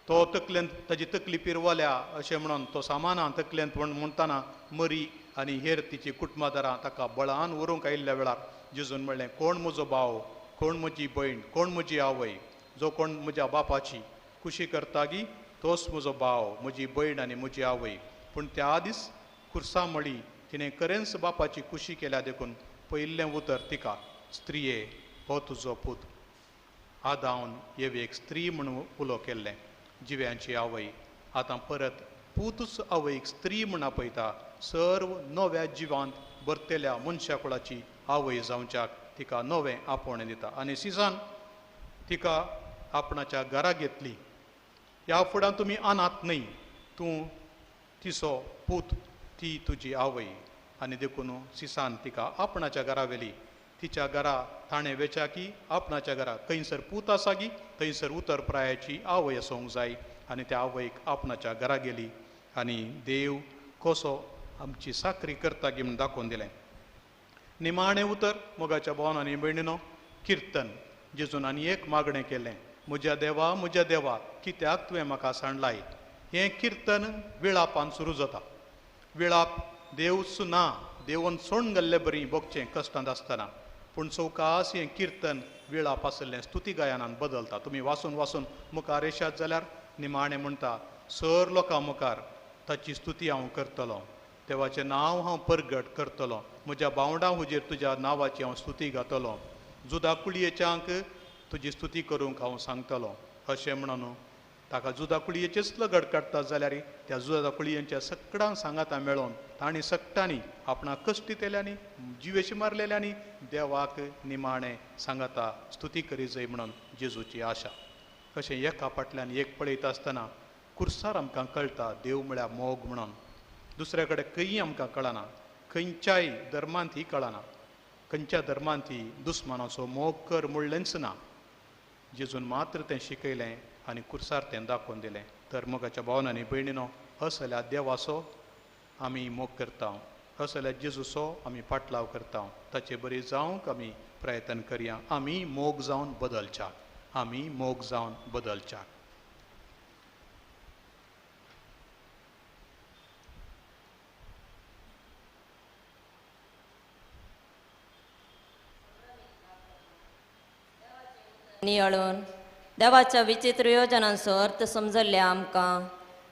तो तकलेंत ताची तकली पिरवल्या अशें म्हणून तो सामाना तकलेंत म्हणटाना मरी आनी हेर तिची कुटुंबादारां ताका बळान व्हरूंक आयिल्ल्या वेळार जेजून म्हणलें, कोण म्हजो भाव, कोण म्हजी भयण, कोण म्हजी आवय, जो कोण म्हज्या बापाची कुशी करता गी तोच म्हजो भाव, म्हजी भयण आनी म्हजी आवय. पूण त्या दीस कुर्सा मळी तिणें खरेंच बापाची कुशी केल्या देखून पयिल्लें उतर तिका, स्त्रिये हो तुजो पूत. आदावन येवेक स्त्री म्हणून उलो केल्लें, जिव्यांची आवय. आतां परत पूतूच आवयक स्त्री म्हण आपयता, सर्व नव्या जिवांत भरतेल्या मनशा कुळाची आवय जावच्याक तिका नवें आपोवणें दिता. आनी सिसान तिका आपणाच्या घरा घेतली. ह्या फुडां तुमी अनाथ न्हय, तूं तिचो पूत, ती तुजी आवय. आनी देखून सिसान तिका आपणाच्या घरा व्हेली. तिच्या घरा ताणें वेच्या की आपणाच्या घरा खंयसर पूत आसा गी थंयसर उतर प्रायाची आवय आसूंक जाय. आनी त्या आवयक आपणाच्या घरा गेली आनी देव कसो आमची साकरी करता गी म्हूण दाखोवन दिलें. निमाणें उतर मोगाच्या भावांनी भयणीनो, किर्तन जेजून आनी एक मागणें केलें, म्हज्या देवा कित्याक तुवें म्हाका सांडलाय. हें किर्तन विळापान सुरू जाता. विळाप देवच ना, देवन सोडून गेल्लें बरी भोगचें कश्टांत आसतना. पूण चौकास हें किर्तन वेळाप आसलें स्तुती गायनान बदलता. तुमी वाचून वाचून मुखार येशात जाल्यार निमाणें म्हणटा, सर लोकां मुखार ताची स्तुती हांव करतलों, देवाचें नांव हांव परगट करतलों, म्हज्या बावंडा हुजेर तुज्या नांवाची हांव स्तुती घातलों, जुदा कुळयेच्यांक तुजी स्तुती करूंक हांव सांगतलों. अशें म्हणून ताका जुदा कुळयेचेच लगड काडटा जाल्यार त्या जुदा कुळयेच्या सगळ्यांक सांगाता मेळोन तांणी सगळ्यांनी आपणाक कश्ट केल्यांनी जिवेशी मारलेल्यांनी देवाक निमाणें सांगाता स्तुती करी जाय म्हणून जेजूची आशा. अशें एका फाटल्यान एक पळयता आसतना कुर्सार आमकां कळटा देव म्हळ्यार मोग म्हणून. दुसरे कडेन खंयी आमकां कळना, खंयच्याय धर्मांत ही कळना, खंयच्या धर्मांत ही दुस्मानाचो मोग कर म्हणलेंच ना. जेजून मात्र तें शिकयलें आनी कुर्सार तें दाखोवन दिलें. तर मोगाच्या भावनांनी भयणीनो, हस जाल्यार देवाचो आमी मोग करता, हस जाल्यार जेजूचो आमी फाटलाव करता. ताचे बरी जावंक आमी प्रयत्न करया. आमी मोग जावन बदलच्याक, आमी मोग जावन बदलच्याक. नियळून देवाच्या विचित्र योजनांचो अर्थ समजल्ले आमकां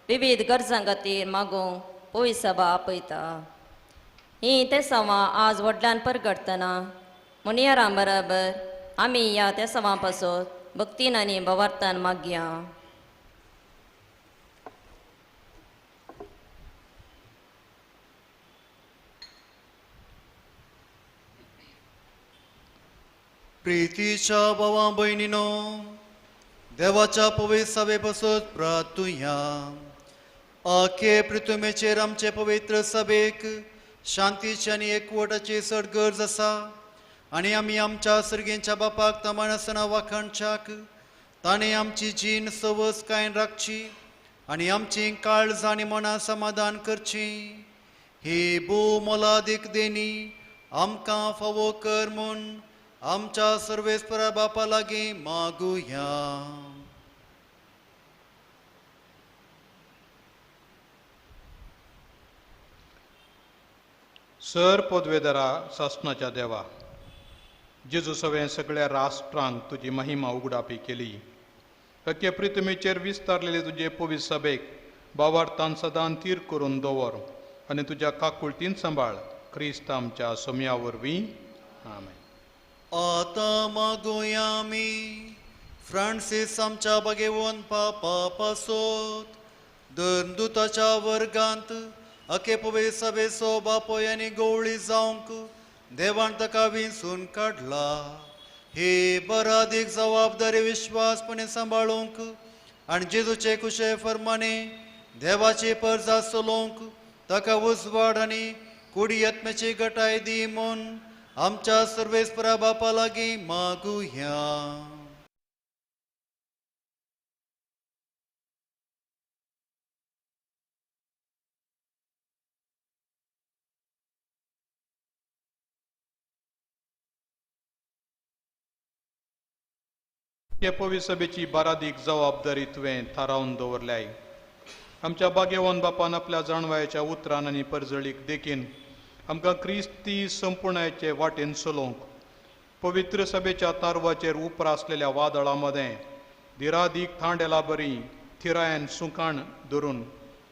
विविध गरजां खातीर मागूंक पळय सभा आपयता. ही ते सवां आज व्हडल्यान परगडतना मुनियरां बरोबर आमी ह्या त्या सवां पासून भक्तीन आनी भवार्थान मागया. प्रितीच्या भावा भयणीनो, देवाच्या पवित्र सभे पासून प्रार्थुया. आखे पृथ्वीचेर आमचे पवित्र सभेक शांतीची आनी एकवटाची चड गरज आसा आनी आमी आमच्या सर्गेच्या बापाक तमाण आसतना वाखाणच्याक ताणें आमची जीण सवस कायन राखची आनी आमची काळज आनी मनां समाधान करची. ही भू मोलादीक देणी आमकां फावो कर म्हूण आमच्या सर्वेस्परा बापा लागीं मागुया. सर पदवेदारा शासनाच्या देवा, जेजू सवें सगळ्या राष्ट्रांक तुजी महिमा उगडापी केली. अख्खे पृथ्वीचेर विस्तारलेले तुजे पवित्र सभेक भावार्थान सदां तीर करून दवर आनी तुज्या काकुळटीन सांबाळ. क्रिस्त आमच्या सोम्या वरवीं. आमेन. आतां मागुया आमी फ्रांसीस आमच्या बागेवन पापा पासोत दंदुताच्या वर्गांत अखे पवित्र सभेचो बापोय आनी गवळी जावंक देवान ताका विंचून काडला. ही बरादीक जबाबदारी विश्वासपणे सांबाळूंक आनी जेजूचे कुशे फर्माने देवाची परजा चलोवंक ताका उजवाड आनी कुडी आत्म्याची गटाय दी म्हूण आमच्या सर्वेस्परा बापा लागीं मागुया. हे पवित्र सभेची बारादीक जबाबदारी तुवें थारावन दवरल्याय. आमच्या बागेवन बापान आपल्या जाणवायाच्या उतरान आनी परजळीक देखीन आमकां क्रिस्ती संपूर्णायेचे वाटेन चलोवंक पवित्र सभेच्या तारवाचेर उपर आसलेल्या वादळां मदें धिरादीक थांडेला बरी थिरायन सुकाण धरून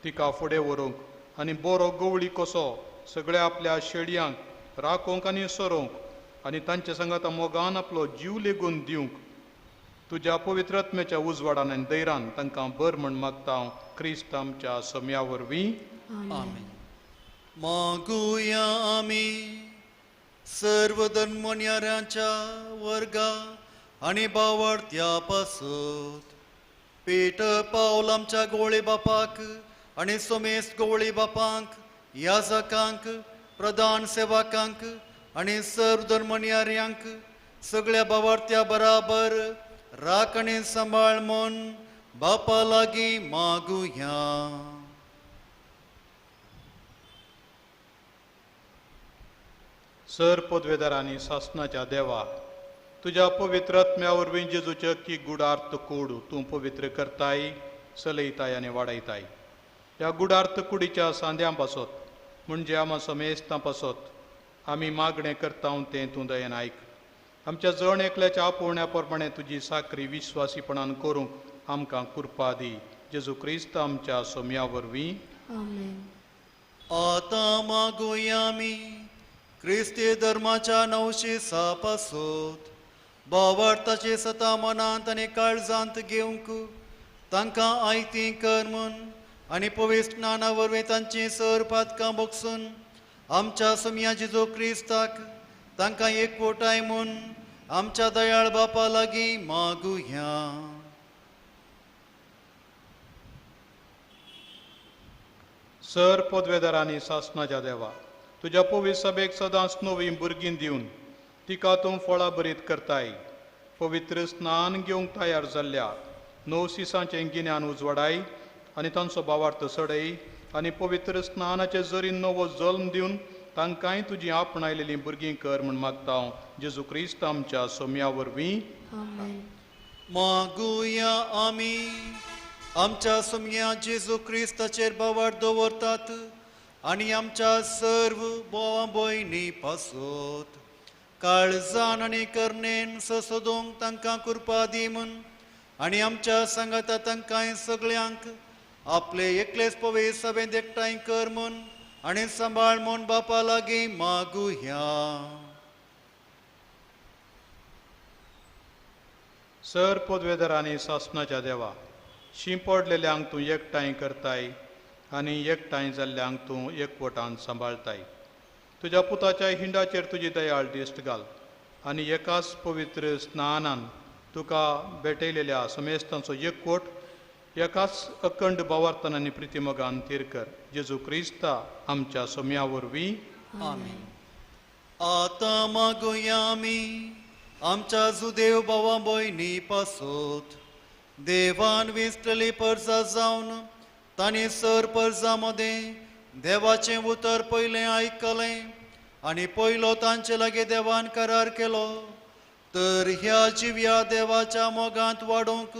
तिका फुडें व्हरूंक आनी बरो गवळी कसो सगळ्या आपल्या शेडयांक राखोवंक आनी सरोवंक आनी तांचे सांगात मोगान आपलो जीव लेगून दिवंक तुज्या पवित्रात्म्याच्या उजवाडान आनी दैरान तांकां बर म्हण मागता हांव क्रिस्त आमच्या सोम्या वरवीं. आमेन. मागुया आमी सर्व धर्मनियाऱ्यांच्या वर्गा आनी भावार्थ्या पासत पेटर पावल आमच्या गवळी बापाक आनी सोमेस गवळी बापांक याजकांक प्रधान सेवकांक आनी सर्व धर्मनियाऱ्यांक सगळ्या भावार्थ्या बराबर राख आनी सांबाळ म्हूण बापा लागीं मागुया. सर पदवेदारांनी शासनाच्या देवा, तुज्या पवित्र आत्म्या वरवीं जेजूचे अख्खी गुडार्थ कूड तूं पवित्र करताय, चलयताय आनी वाडयताय. ह्या गुडार्थ कुडीच्या सांद्यां पासत म्हणजे आमा समेस्तां पासत आमी मागणें करता तें तूं दयेन आयक. आमच्या जण एकल्याच्या आपोवण्या प्रमाणे तुजी साखरी विश्वासीपणान करूंक आमकां कृपा दी. जेजू क्रिस्त आमच्या सोम्या वरवीं. आमेन. आता मागूया आमी क्रिस्ती धर्माच्या 900 पासून भावार्थाचे सता मनांत आनी काळजांत घेवंक तांकां आयती कर म्हूण आनी पवित्र ज्ञाना वरवीं तांची सर पातकां बोगसून आमच्या सोम्या जेजू क्रिस्ताक तांकां एकवटाय म्हूण आमच्या दयाळ बापा लागीं मागुया. सर पदवेदारांनी शासनाच्या देवा, तुज्या पवित्र सभेक सदांच नवीं भुरगीं दिवन तिका तूं फळां बरीत करताय. पवित्र स्नान घेवंक तयार जाल्ल्या 9 सिसांचें गिन्यान उजवाडाय आनी तांचो भावार्थ सडय आनी पवित्र स्नानाचे जरीन नवो जल्म दिवन तांकांय तुजी आपणायलेलीं भुरगीं कर म्हूण मागता हांव. जेजू क्रिस्त आमच्या सोम्या वरवीं. आमेन. मागुया आमी आमच्या सोम्या जेजू क्रिस्ताचेर भावार्थ दवरतात आनी आमच्या सर्व भावां भयणी पासत काळजान आनी करनेन ससोदूंक तांकां कृपा दी म्हूण आनी आमच्या सांगाता तांकांय सगळ्यांक आपले एकलेच पवित्र सभेंत एकठांय कर म्हूण आनी सांबाळ म्हूण बापा लागीं मागुया. सर पदवेदारांनी शासनाच्या देवा, शीं पडलेल्यांक तूं एकठांय करताय आनी एकठांय जाल्ल्यांक तूं एकवटान सांबाळताय. तुज्या पुताच्या हिंडाचेर तुजी दयाळ दिश्ट घाल आनी एकाच पवित्र स्नानान तुका भेटयलेल्या समेस्तांचो एकवट एकाच अखंड भावार्थान आनी प्रितीमोगान तीर कर. जेजू क्रिस्ता आमच्या सोम्या वरवीं. आमेन. आता मागुया आमी आमच्या जुदेव भावा भयणी पासत देवान विसरली पर्जा जावन तांणी सर पर्जा मदें देवाचें उतर पयलें आयकलें आनी पयलो तांचे लागीं देवान करार केलो. तर ह्या जिव्या देवाच्या मोगांत वाडोवंक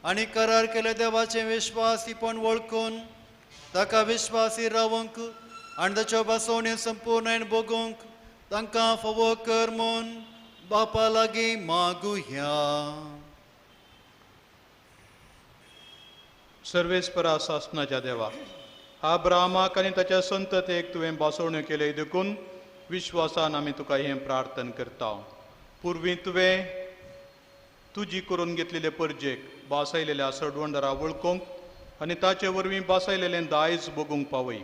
आनी करार केले देवाचें विश्वासीपण वळखून ताका विश्वासी रावंक आनी ताच्यो बसवण्यो संपूर्ण भोगूंक तांकां फावो कर म्हूण बापा लागीं मागुया. सर्वेस्परा शासनाच्या देवा, अब्राहमाक आनी ताच्या संततेक तुवें बासवण्यो केल्यो देखून विश्वासान आमी तुका हें प्रार्थना करता. पुर्वीं तुवें तुजी करून घेतलेले परजेक बासयलेल्या सडवंडरा वळखूंक आनी ताचे वरवीं बासयलेलें दायज भोगूंक पावय.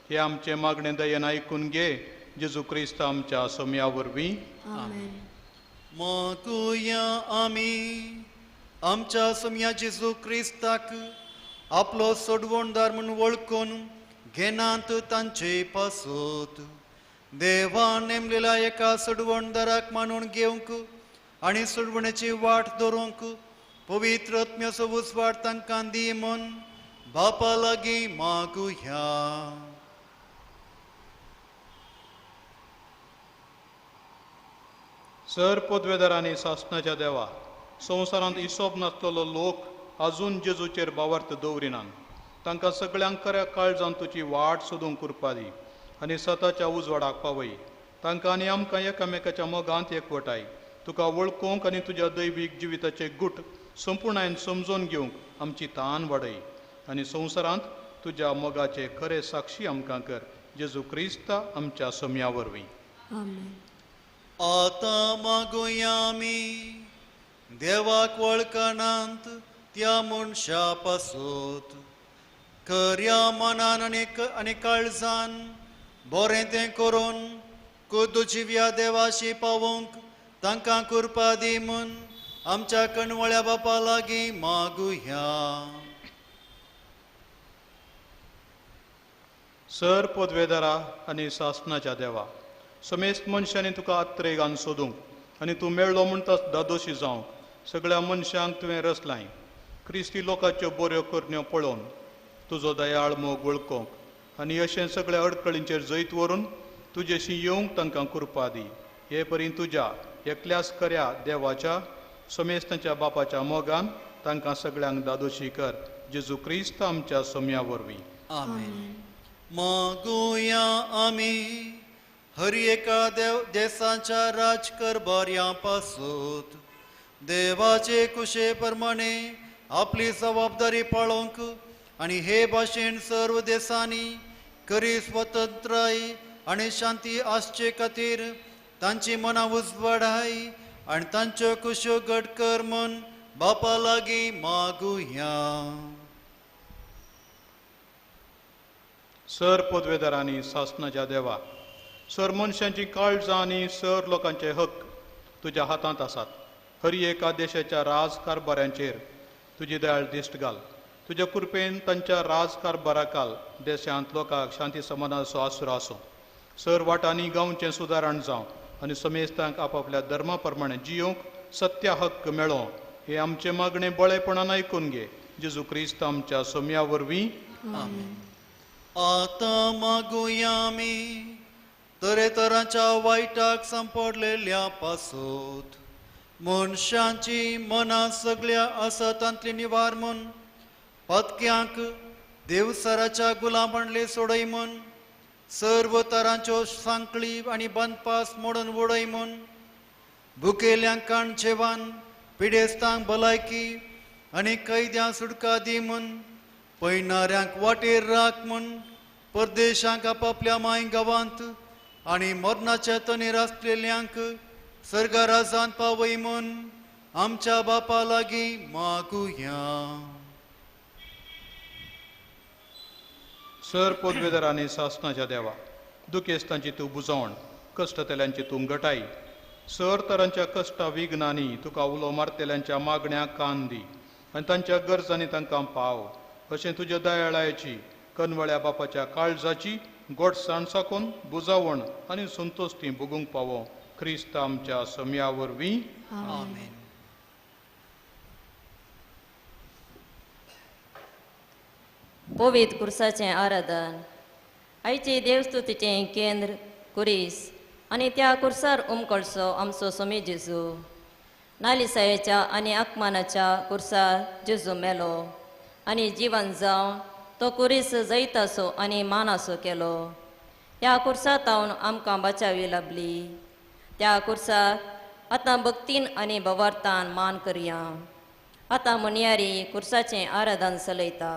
हे आमचें मागणें दयेन आयकून घे. जेजू क्रिस्त आमच्या सोम्या वरवीं. आमेन. मागुया आमी आमच्या सोम्या जेजू क्रिस्ताक आपलो सोडवणदार म्हूण वळखून घेनात तांचे पासत देवान नेमलेल्या एका सोडवणदाराक मानून घेवंक आनी सोडवणेची वाट धरूंक पवित्र आत्म्याचो उसवाड तांकां दी म्हूण बापा लागीं मागुया. सर पदवेदारांनी शासनाच्या देवा, संवसारांत हिशोब नासलेलो लोक अजून जेजूचेर भावार्थ दवरिनात. तांकां सगळ्यांक खऱ्या काळजान तुजी वाट सोदूंक कृपा दी आनी सताच्या उजवाडाक पावय. तांकां आनी आमकां एकामेकाच्या मोगांत एकवटाय. तुका वळखूंक आनी तुज्या दैवीक जिविताचे गुट संपूर्णायेन समजून घेवंक आमची तान वाडय आनी संवसारांत तुज्या मोगाचे खरे साक्षी आमकां कर. जेजू क्रिस्त आमच्या सोम्या वरवीं. आमेन. आता मागुया आमी देवाक वळखनांत त्या मनशा पासत खऱ्या मनान आनी काळजान बरें तें करून कुद्दुजिव्या देवाशी पावोवंक तांकां कृपा दी म्हूण आमच्या कणवळ्या बापा लागीं मागुया. सर पदवेदारा आनी शासनाच्या देवा, समेस्त मनशांनी तुका आत्रेगान सोदूंक आनी तूं मेळ्ळो म्हणटाच दादोशी जावंक सगळ्या मनशांक तुवें रचलाय. क्रिस्ती लोकांच्यो बऱ्यो करण्यो पळोवन तुजो दयाळ मोग वळखूंक आनी अशें सगळ्या अडकळींचेर जैत व्हरून तुजेशी येवंक तांकां कृपा दी. हे परी तुज्या एकल्याच खऱ्या देवाच्या समेस्तांच्या बापाच्या मोगान तांकां सगळ्यांक दादोशी कर. जेजू क्रिस्त आमच्या सोम्या वरवीं. आमेन. मागुया आमी हर एका देशाच्या राजकारभाऱ्यांपासून देवाचे कुशे प्रमाणे आपली जबाबदारी पाळोवंक आणि हे भाशेन सर्व देशांनी खरी स्वतंत्राय आणि शांती आसचे खातीर तांची मनां उजवाडाय आणि तांच्यो कुश्यो घट कर म्हूण बापा लागीं मागुया. सर पदवेदारांनी शासनाच्या देवा, सर मनशांची काळजां आनी सर लोकांचे हक तुज्या हातांत आसात. हर एका देशाच्या राजकारभाऱ्यांचेर तुजी दयाळ दिश्ट घाल. तुज्या कृपेन तांच्या राजकारभाराकाल देशांत लोकांक शांती समाधानाचो आसरो आसूं. सर वाटांनी गांवचें सुदारण जावं आनी समेस्तांक आपापल्या धर्मा प्रमाणे जियोंक सत्य हक्क मेळो हे आमचे मागणे बळेपणान आयकून घे. जेजू क्रिस्त आमच्या सोम्या वरवीं. आतां मागुया आमी तरेतरांच्या वायटाक सांपडलेल्या पासून मनशांची मनां सगळ्या आसतांतली निवार म्हूण पतक्यांक देवसराच्या गुलामांडले सोडय म्हूण सर्व तरांच्यो सांकळी आनी बंदपास मोडून उडय म्हूण भुकेल्यांक काण जेवण पिडेस्तांक भलायकी आनी कैद्यांक सुटका दी म्हूण पयणाऱ्यांक वाटेर राख म्हूण परदेशांक आपापल्या माय गांवांत आनी मरणाच्या तनेर आसलेल्यांक सर्गा राजांत पावय म्हूण आमच्या बापा लागीं मागुया. सर पदवेदारांनी शासनाच्या देवा, दुखेस्तांची तूं बुजवण, कश्टतेल्यांची तूं घटाय. सर तरांच्या कश्टा विघ्नांनी तुका उलो मारतेल्यांच्या मागण्यांक कान दी आनी तांच्या गरजांनी तांकां पाव. अशें तुज्या दयाळायेची कनवळ्या बापाच्या काळजाची गोडसाण साकून बुजावण आनी संतोश्टी भोगूंक पावो. क्रिस्त आमच्या सोम्या वरवीं. आमेन. पवित्र कुर्साचें आराधन आयचे देवस्तुतीचें केंद्र कुरीस आनी त्या कुर्सार उमकडचो आमचो सोमी जेजू. नालिसायेच्या आनी आत्मानाच्या कुर्सार जेजू मेलो आनी जिवन जावन तो कुरीस जैतासो आनी मानासो केलो. ह्या कुर्सातावन आमकां बचावी लाभली. त्या कुर्सार आतां भक्तीन आनी भवार्थान मान करया. आतां मुनयारी कुर्साचें आराधन चलयता.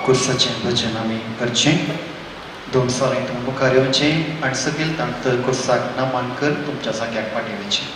कुर्साचें भजन आमी करचें 2 सोरें तुमकां मुखार येवचें आनी सकयल तांत कुर्साक नमन कर तुमच्या जाग्याक पाठयवचें.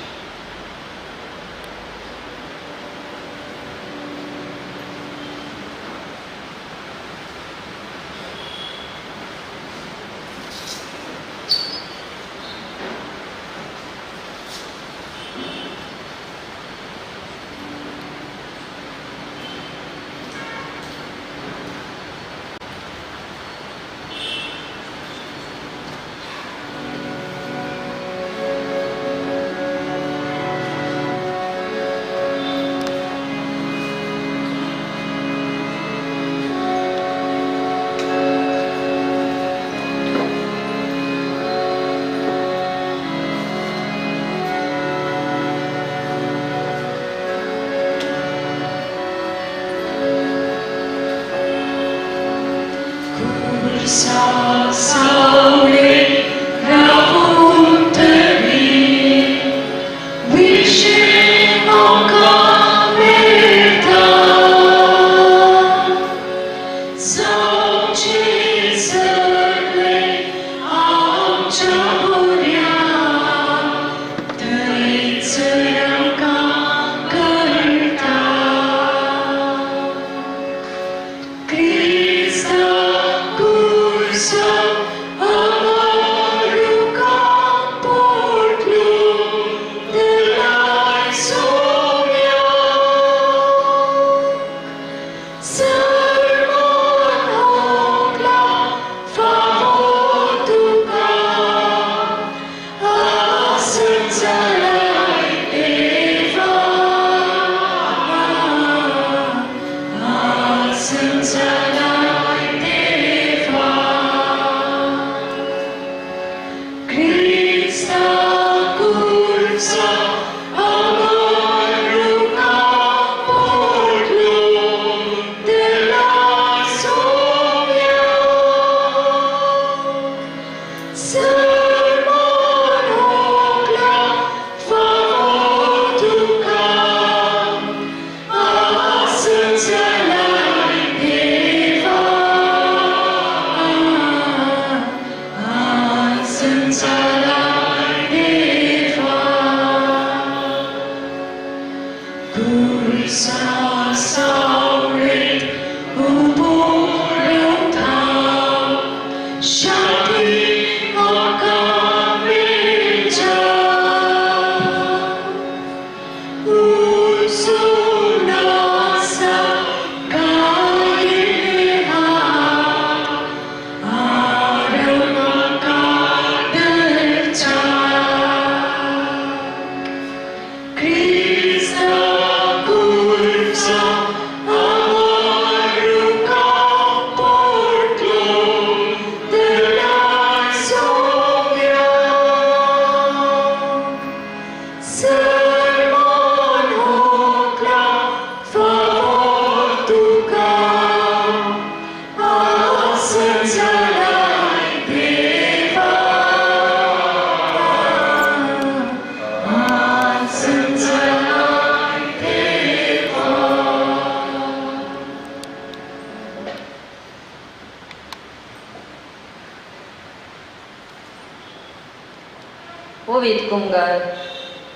पवित्र कुंगर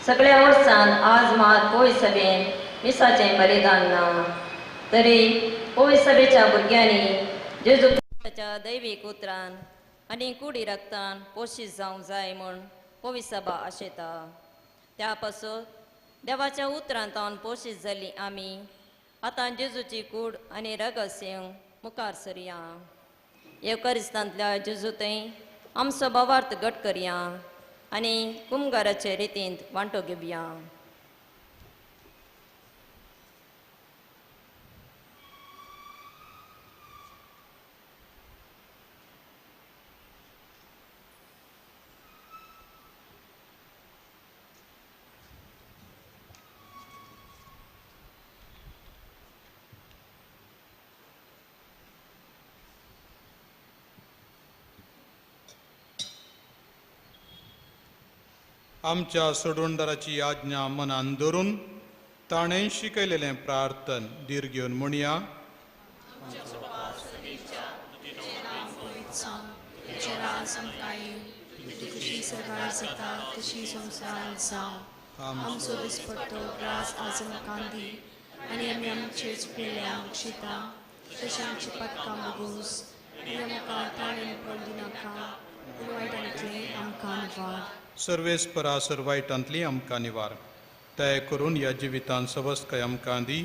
सगळ्या वर्सान आज मात पोय सभेन मिसाचें बलिदान ना तरी पोय सभेच्या भुरग्यांनी जेजू क्रिस्ताच्या दैवीक उतरान आनी कुडी रक्तान पोशीत जावंक जाय म्हूण पवित्र सभा आशेता. त्या पासून देवाच्या उतरांतावन पोशीत जाल्ली आमी आतां जेजूची कूड आनी रगत मुखार सरया. येवकरिस्तांतल्या जेजू थंय आमचो भावार्थ घट करया आनी कुंभाराचे रितींत वांटो घेवया. आमच्या सोडवणदाराची आज्ञा मनान धरून ताणें शिकयलेलें प्रार्थन धीर घेवन म्हणया. सकाळ जाता तशी संवसारांत जावं आमचो दिसपट्टो ग्रास आज आमकां दी आनी आमी आमचे चुकलेल्यांक शिता तशें आमची पटकां मुगोस आनी आमकां ताणें पडूं नाका पूण वायटांतलें आमकां निवार सर्वेस्परा सर्वायटांतली आमकां निवार दया करून ह्या जिवितांत सवस्तकाय आमकां दी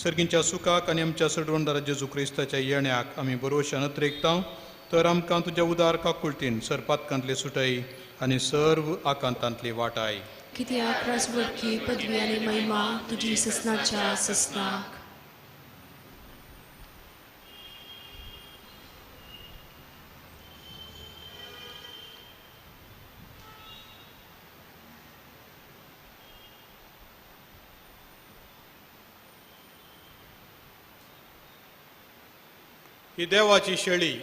सर्गींच्या सुखाक आनी आमच्या सडवंडरा जेजू क्रिस्ताच्या येण्याक आमी भरवशान रेखता तर आमकां तुज्या उदार काकुळटीन सरपातकांतली सुटाय आनी सर्व आकांतांतली वाटाय कित्याक राजवडकी पदवी आनी महिमा तुजी ससनाच्या ससनाक ही देवाची शेळी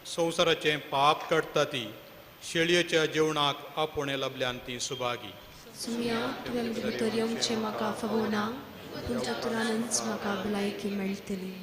संवसाराचें पाप काडटा ती शेळयेच्या जेवणाक आपोणे लाभल्यान ती सुभागी सुमिया तुवें म्हजे भितर येवचें म्हाका फवना पूण चतुरानच म्हाका भलायकी मेळटली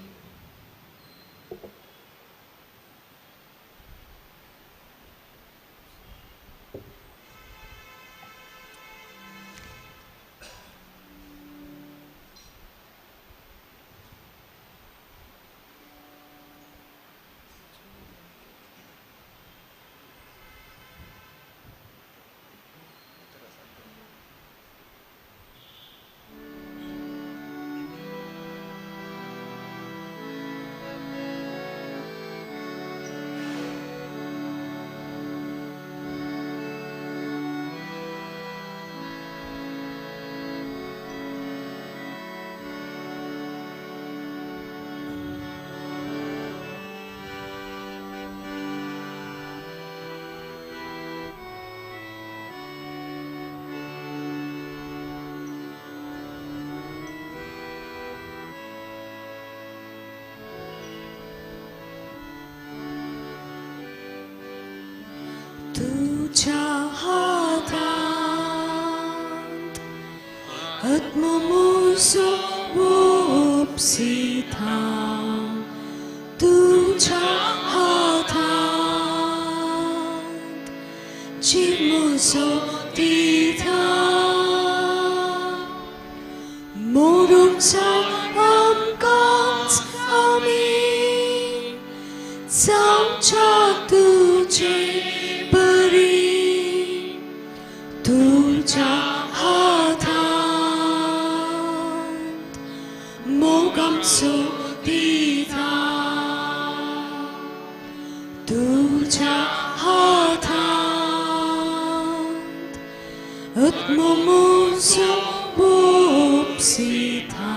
तुझ्या हातात आत्ममोसो वोपसिता तुझ्या हातात चिमोसो दिता मोरूचा आमकांच आमी जावच्या तुझे तुझ्या हातात मोग आमचो दिता तुझ्या हातात आत्ममोसो वोपसिता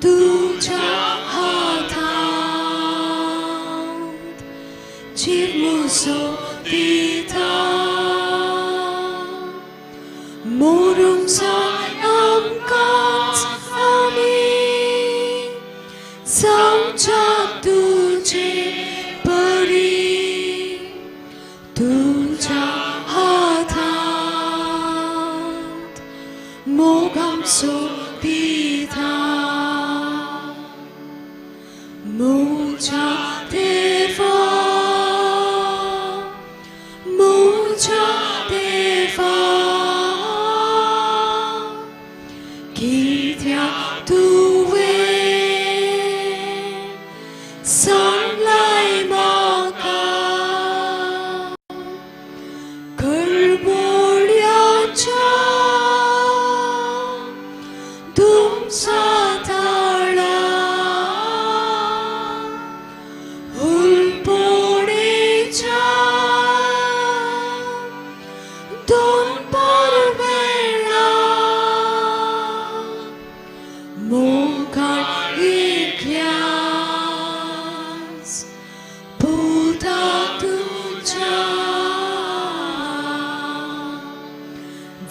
तुझ्या हातात चिमोसो दिता मोरूचा आमकांच आमी जावच्या तुझे परी तुझ्या हातात मोग आमचो दिता मोच्या देवा मोच्या देवा कित्याक तुवें सांगलाय म्हाका कळवळ्याच्या तुमचा ताळा हुलपणेच्या दोन परवेळा मोगाळ एकल्यास पुता तुझ्या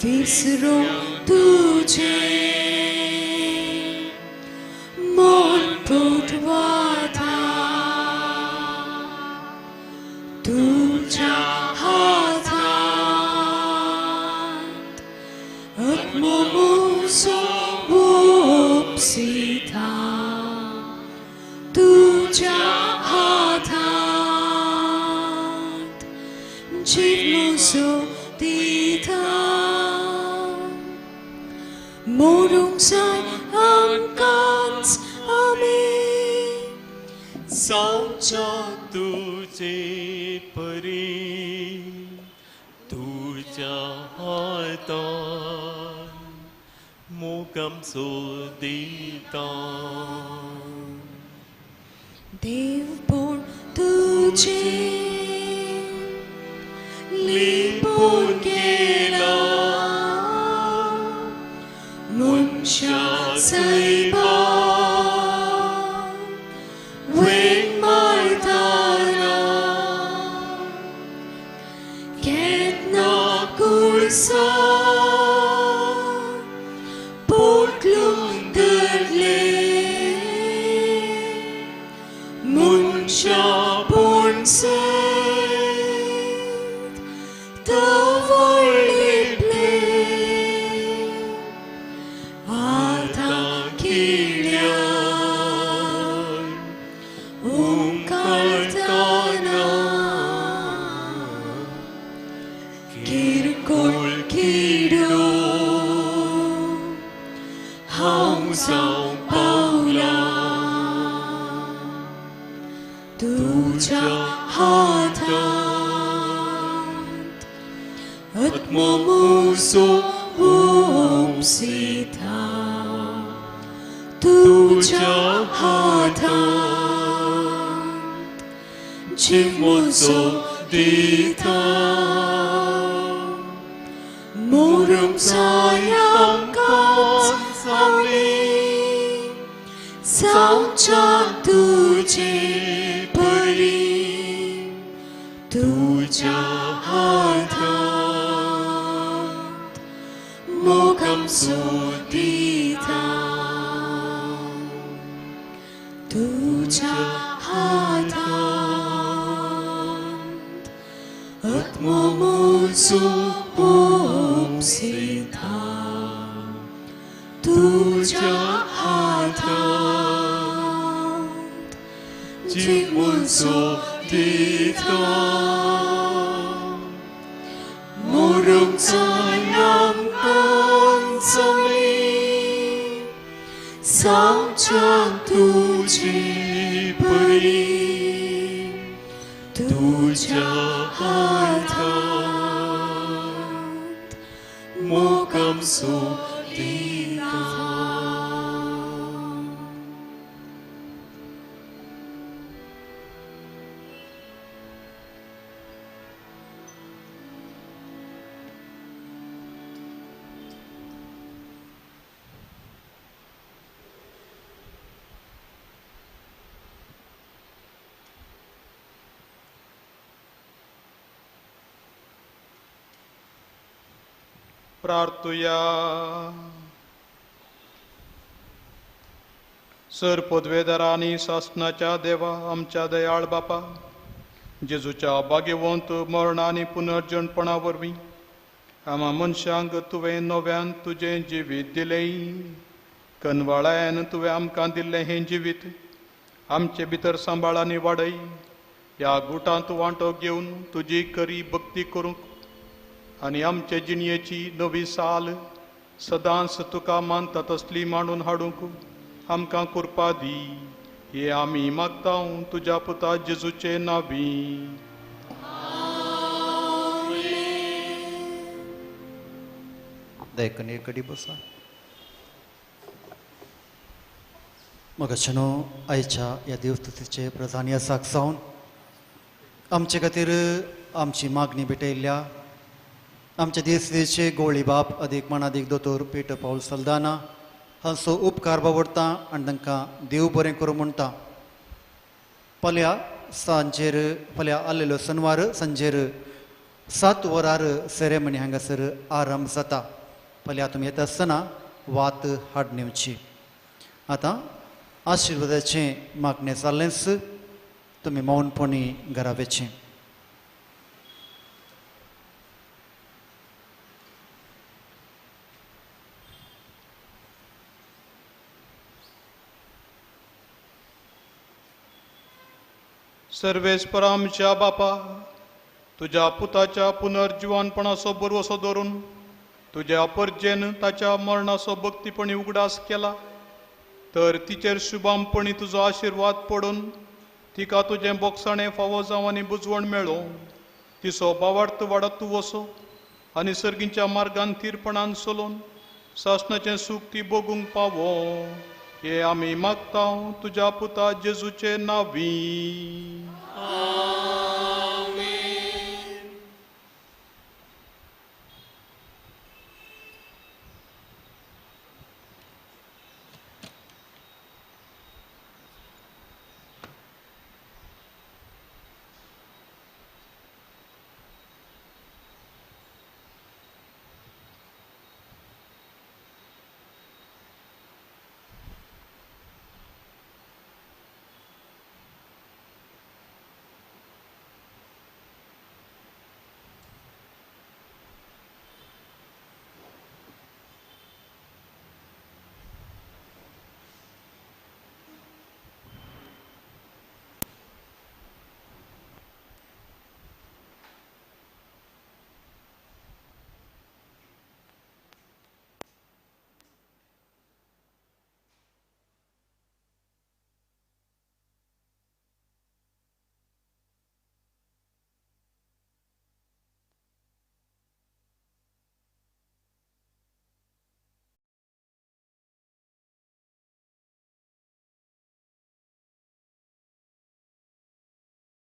विसरो तुझे मन पुटवाता तुझ्या हातात आत्ममोसो वोपसिता तुझ्या हातात जीव सोदिता मोरूंक जाय आमकांच आमी जावच्या तुजे परी तुज्या हातान मोग आमचो दिता देवपूण तुजे लिपून गेला मनशा सैबा वेग मारताना केतना कुळसा पोटलून धरले मनशा पोणसत तवळितले आतां किळ्यार ओंकारताना किरकोळ किडो हांव जावं पावला तुज्या हातांत आत्मा म्हजो उपसिता तुज्या हातांत जीव म्हजो दिता मोरूंक जाय आमकां आमी जावच्या तुजे परी तुज्या हातांत मोग आमचो दिता तुज्या हातांत आत्मा म्हजो उपसिता तुज्या हातांत जीव म्हजो दिता मोरूंक जाय आमकांच आमी जावच्या तुजे परी तुज्या हातांत मोग आमचो दिता प्रार्थुया सर पदवेदारा आनी शासनाच्या देवा आमच्या दयाळ बापा जेजूच्या भाग्यवंत मरण आनी पुनर्जणपणा वरवीं आम्हा मनशांक तुवें नव्यान तुजें जिवीत दिलें कनवाळ्यान तुवें आमकां दिल्लें हें जिवीत आमचे भितर सांबाळ आनी वाडय ह्या गुटांत वांटो घेवन तुजी खरी भक्ती करूंक आनी आमचे जिणयेची नवी साल सदांच तुका मानता तसली मांडून हाडूंक आमकां कृपा दी हे आमी मागतां तुज्या पुता जेजूचे नांवी दयकन एक कडी बसा मगचनो आयच्या ह्या देवस्तुतीचे प्रधान यासाक जावन आमचे खातीर आमची मागणी भेटयल्ल्या आमच्या देशचे गोळी बाप अदीक मनादीक दोतोर पेटर पाऊल सल्दाना हांचो उपकार बावडटा आनी तांकां देव बरें करूं म्हणटा फाल्यां आलेलो शेनवार सांजेर 7 वरार सेरेमनी हांगासर आरंभ जाता फाल्यां तुमी येता आसतना वात हाड नेवची आतां आशिर्वादाचें मागणें जाल्लेंच तुमी मौनपणी घरा वचचें सर्वेस्परामच्या बापा तुज्या पुताच्या पुनर्जिवानपणाचो बरवसो धरून तुज्या परजेन ताच्या मरणाचो भक्तीपणी उगडास केला, तर तिचेर शुभामपणी तुजो आशिर्वाद पडून तिका तुजें बोगसाणें फावो जावं आनी बुजवण मेळो. तिचो भावार्थ वाडत वसो आनी सर्गींच्या मार्गान थीरपणान चलोवन सासणाचें सूख ती भोगूंक पावो. हे आमी मागता तुज्या पुता जेजूचे नांवी.